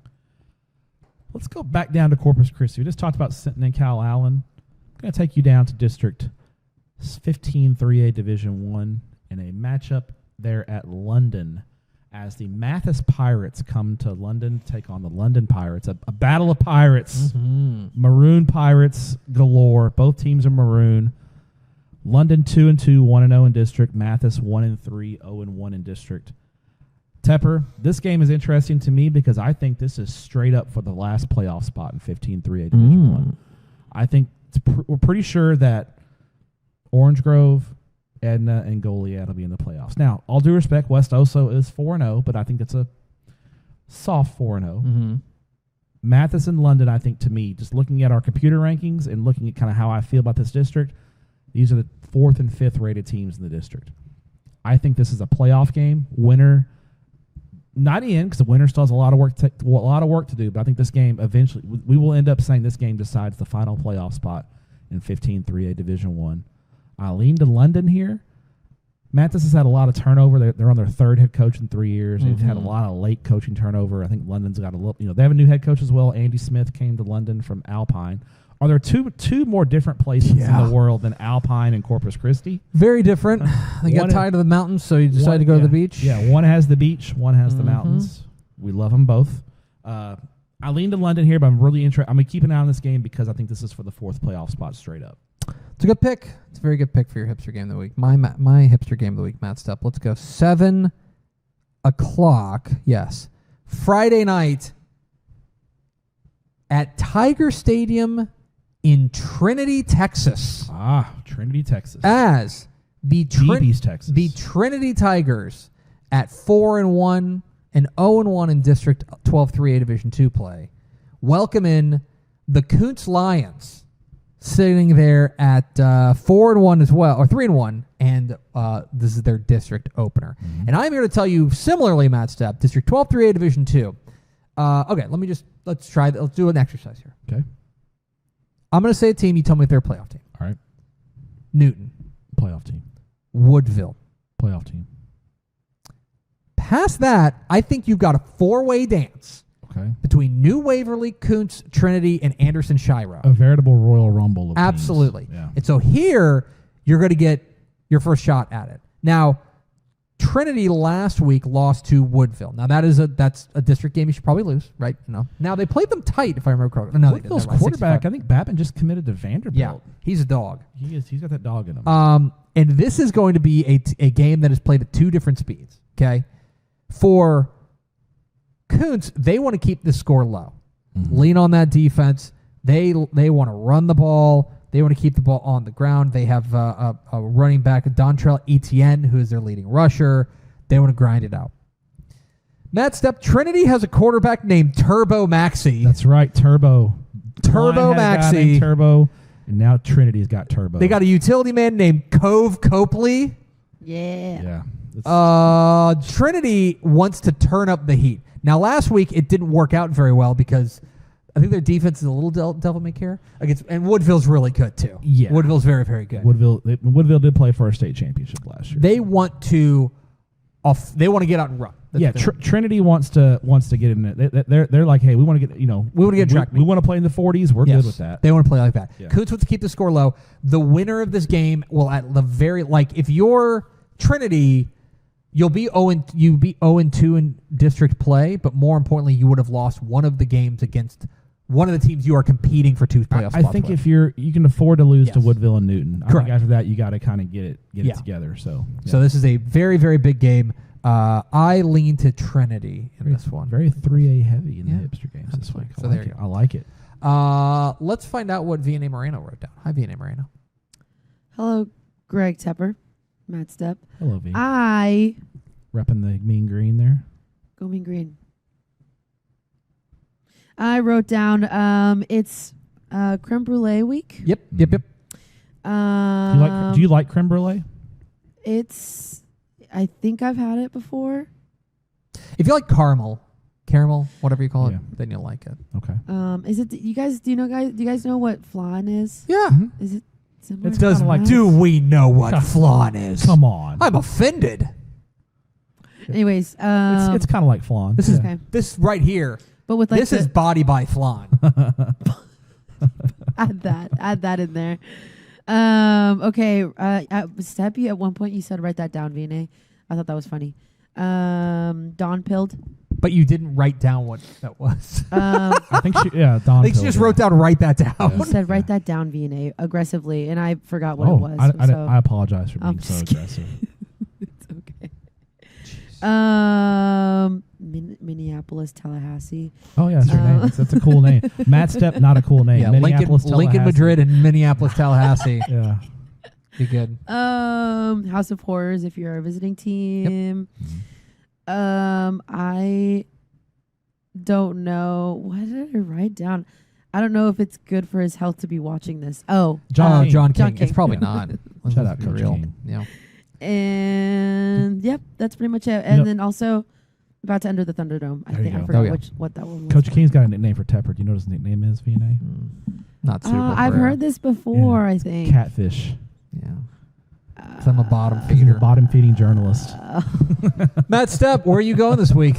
Let's go back down to Corpus Christi. We just talked about Sinton and Cal Allen. I'm going to take you down to District 15 3A Division 1 in a matchup there at London as the Mathis Pirates come to London to take on the London Pirates. A battle of pirates. Mm-hmm. Maroon Pirates galore. Both teams are maroon. London 2-2, 1-0 in district. Mathis 1-3, 0-1 in district. Tepper, this game is interesting to me because I think this is straight up for the last playoff spot in 15 3A Division 1. I think we're pretty sure that Orange Grove, Edna, and Goliad will be in the playoffs. Now, all due respect, West Oso is 4-0, but I think it's a soft 4-0. Mm-hmm. Mathis and London, I think, to me, just looking at our computer rankings and looking at kind of how I feel about this district, these are the 4th and 5th rated teams in the district. I think this is a playoff game. Winner, not in, because the winner still has a lot of work to do, but I think this game eventually, we will end up saying this game decides the final playoff spot in 15 3A Division 1. I lean to London here. Mathis has had a lot of turnover. They're on their 3rd head coach in 3 years. They've had a lot of late coaching turnover. I think London's got a little, they have a new head coach as well. Andy Smith came to London from Alpine. Are there two more different places in the world than Alpine and Corpus Christi? Very different. They got tired of the mountains, so you decided to go to the beach. Yeah, one has the beach, one has the mountains. We love them both. I lean to London here, but I'm really interested. I'm going to keep an eye on this game because I think this is for the 4th playoff spot straight up. It's a good pick. It's a very good pick for your hipster game of the week. My hipster game of the week, Matt Stepp. Let's go 7 o'clock. Yes. Friday night at Tiger Stadium in Trinity, Texas. Trinity, Texas. As the Texas. The Trinity Tigers at 4-1 and 0-1 in District 12 3A Division 2 play. Welcome in the Kuntz Lions, sitting there at 4-1 as well, or 3-1, and this is their district opener. Mm-hmm. And I'm here to tell you, similarly, Matt Stepp, District 12 3A Division 2. Okay, let's try that. Let's do an exercise here. Okay. I'm going to say a team. You tell me if they're a playoff team. All right. Newton. Playoff team. Woodville. Playoff team. Past that, I think you've got a 4-way dance. Okay. Between New Waverly, Kuntz, Trinity, and Anderson Shiro. A veritable Royal Rumble of Absolutely. teams. Yeah. And so here, you're going to get your first shot at it. Now, Trinity last week lost to Woodville. Now, that's a district game you should probably lose, right? Now, they played them tight, if I remember correctly. No, Woodville's quarterback, I think Babin just committed to Vanderbilt. Yeah, he's a dog. He is. He's got that dog in him. And this is going to be a game that is played at 2 different speeds, okay? For Kuntz, they want to keep the score low. Mm-hmm. Lean on that defense. They want to run the ball. They want to keep the ball on the ground. They have a running back, Dontrell Etienne, who is their leading rusher. They want to grind it out. Matt Stepp, Trinity has a quarterback named Turbo Maxey. That's right, Turbo. Turbo Maxey. Turbo. And now Trinity's got Turbo. They got a utility man named Cove Copley. Yeah. Trinity wants to turn up the heat. Now, last week, it didn't work out very well because I think their defense is a little devil may care. And Woodville's really good, too. Yeah. Woodville's very, very good. Woodville did play for a state championship last year. They want to get out and run. Trinity wants to get in there. They're like, hey, we want to get, we want to get track. We want to play in the 40s. We're good with that. They want to play like that. Yeah. Kuntz wants to keep the score low. The winner of this game will at the if you're Trinity, you'll be 0-2 in district play, but more importantly, you would have lost one of the games against one of the teams you are competing for 2 playoff spots. I think if you can afford to lose to Woodville and Newton. Correct. I think after that you got to kind of get it together. So this is a very, very big game. I lean to Trinity in this one. Very 3A heavy in the hipster games this week. So there you go. I like it. Let's find out what Vianney Moreno wrote down. Hi, Vianney Moreno. Hello, Greg Tepper, Matt Stepp. Hello, V. I repping the mean green there. Go mean green. I wrote down it's creme brulee week. Yep. Do you like creme brulee? I think I've had it before. If you like caramel, whatever you call it, then you'll like it. Okay. Is it? Do you guys know what flan is? Yeah. Is it similar? It's kinda like- Do we know what flan is? Come on. I'm offended. Anyways, it's kind of like flan. This is okay. this right here But with like This is body by flan. add that in there. Okay. Stepp, you at one point you said write that down, VNA. I thought that was funny. Dawn pilled. But you didn't write down what that was. I think Dawn. I think she just wrote down write that down. You said write that down, VNA, aggressively, and I forgot what it was. I apologize for being so aggressive. It's okay. Minneapolis, Tallahassee. Oh yeah, that's your name. That's a cool name. Matt Stepp, not a cool name. Yeah, Minneapolis, Lincoln, Madrid, and Minneapolis, Tallahassee. Yeah. Be good. House of Horrors if you're a visiting team. Yep. I don't know. What did I write down? I don't know if it's good for his health to be watching this. Oh, John King. King. It's probably not. Shout out, Coach King. Yeah. And yep, that's pretty much it. And then also about to enter the Thunderdome. I There you think I go. forgot what that one was. Coach King's got a nickname for Tepper. Do you know what his nickname is, VNA? Not super. I've rare. heard this before. Yeah, I it's think Catfish. Yeah. 'Cause I'm a bottom He's a feeder. bottom feeding journalist. Matt Stepp, where are you going this week?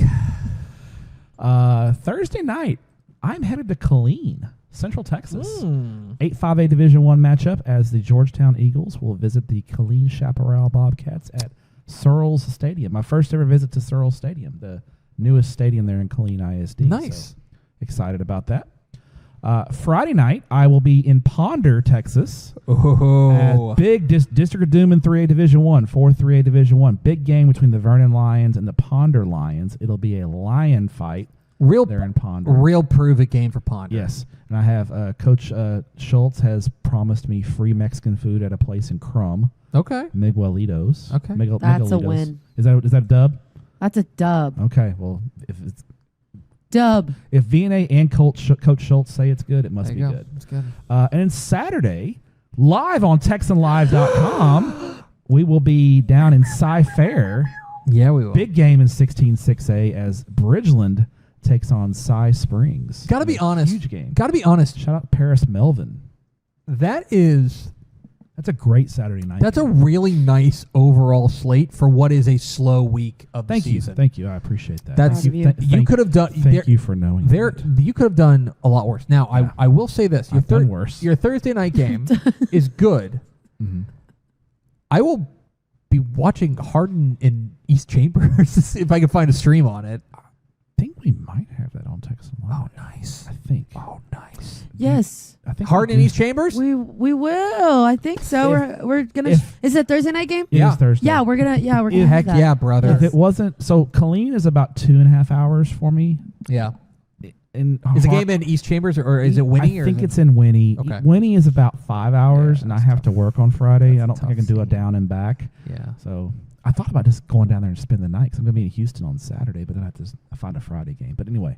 Thursday night, I'm headed to Killeen, Central Texas. 8-5A Division I matchup as the Georgetown Eagles will visit the Killeen Chaparral Bobcats at Searles Stadium. My first ever visit to Searles Stadium, the newest stadium there in Killeen ISD. Nice. So excited about that. Friday night, I will be in Ponder, Texas. Oh. At big District of Doom in 3A Division 1, 4-3A Division 1. Big game between the Vernon Lions and the Ponder Lions. It'll be a lion fight there in Ponder. Real prove-it game for Ponder. Yes. And I have Coach Schultz has promised me free Mexican food at a place in Crum. Okay. Miguelitos. Okay. That's a Miguelitos. win. Is that a dub? That's a dub. Okay. Well, Dub. if VNA and Coach Schultz say it's good, it must be good. It's good. And then Saturday, live on TexanLive.com, we will be down in Cy-Fair. Yeah, we will. Big game in 16-6A as Bridgeland takes on Cy Springs. Gotta be honest. Huge game. Gotta be honest. Shout out Paris Melvin. That's a great Saturday night. That's a really nice overall slate for what is a slow week of the season. Thank you. I appreciate that. That's you could have done. Thank you for knowing. You could have done a lot worse. Now, Yeah. I will say this: I've done worse. Your Thursday night game is good. Mm-hmm. I will be watching Harden in East Chambers to see if I can find a stream on it. I think we might have that on Texas Live. Oh, nice. I think. Oh, nice. Yes. I think Harden in East Chambers. We will. I think so. We're gonna. Is it Thursday night game? It Yeah. is Thursday. Yeah, we're gonna have Heck that. yeah, brother. If it wasn't Killeen is about 2.5 hours for me. Yeah. In Is the game in East Chambers or is it Winnie? I think it's in Winnie. Okay. Winnie is about 5 hours, Yeah, and I that's have to work on Friday. That's I don't think I tough can do a scene. down and back. Yeah. So I thought about just going down there and spend the night because I'm going to be in Houston on Saturday, but then I have to find a Friday game. But anyway,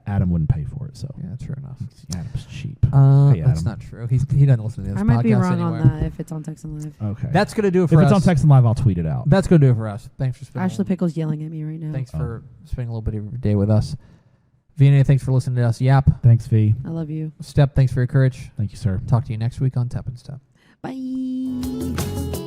Adam wouldn't pay for it, so Yeah, true enough. Adam's cheap. Hey, That's Adam. not true. He doesn't listen to this I might be podcast wrong anyway. on that if it's on Texan Live. Okay. That's going to do it if for us. it's on Texan Live, I'll tweet it out. That's going to do it for us. Thanks for spending Ashley Pickle's yelling at me right now. Thanks for spending a little bit of your day with us. VNA, thanks for listening to us. Yap. Thanks, V. I love you. Stepp, thanks for your courage. Thank you, sir. Talk to you next week on Tap and Step. Bye.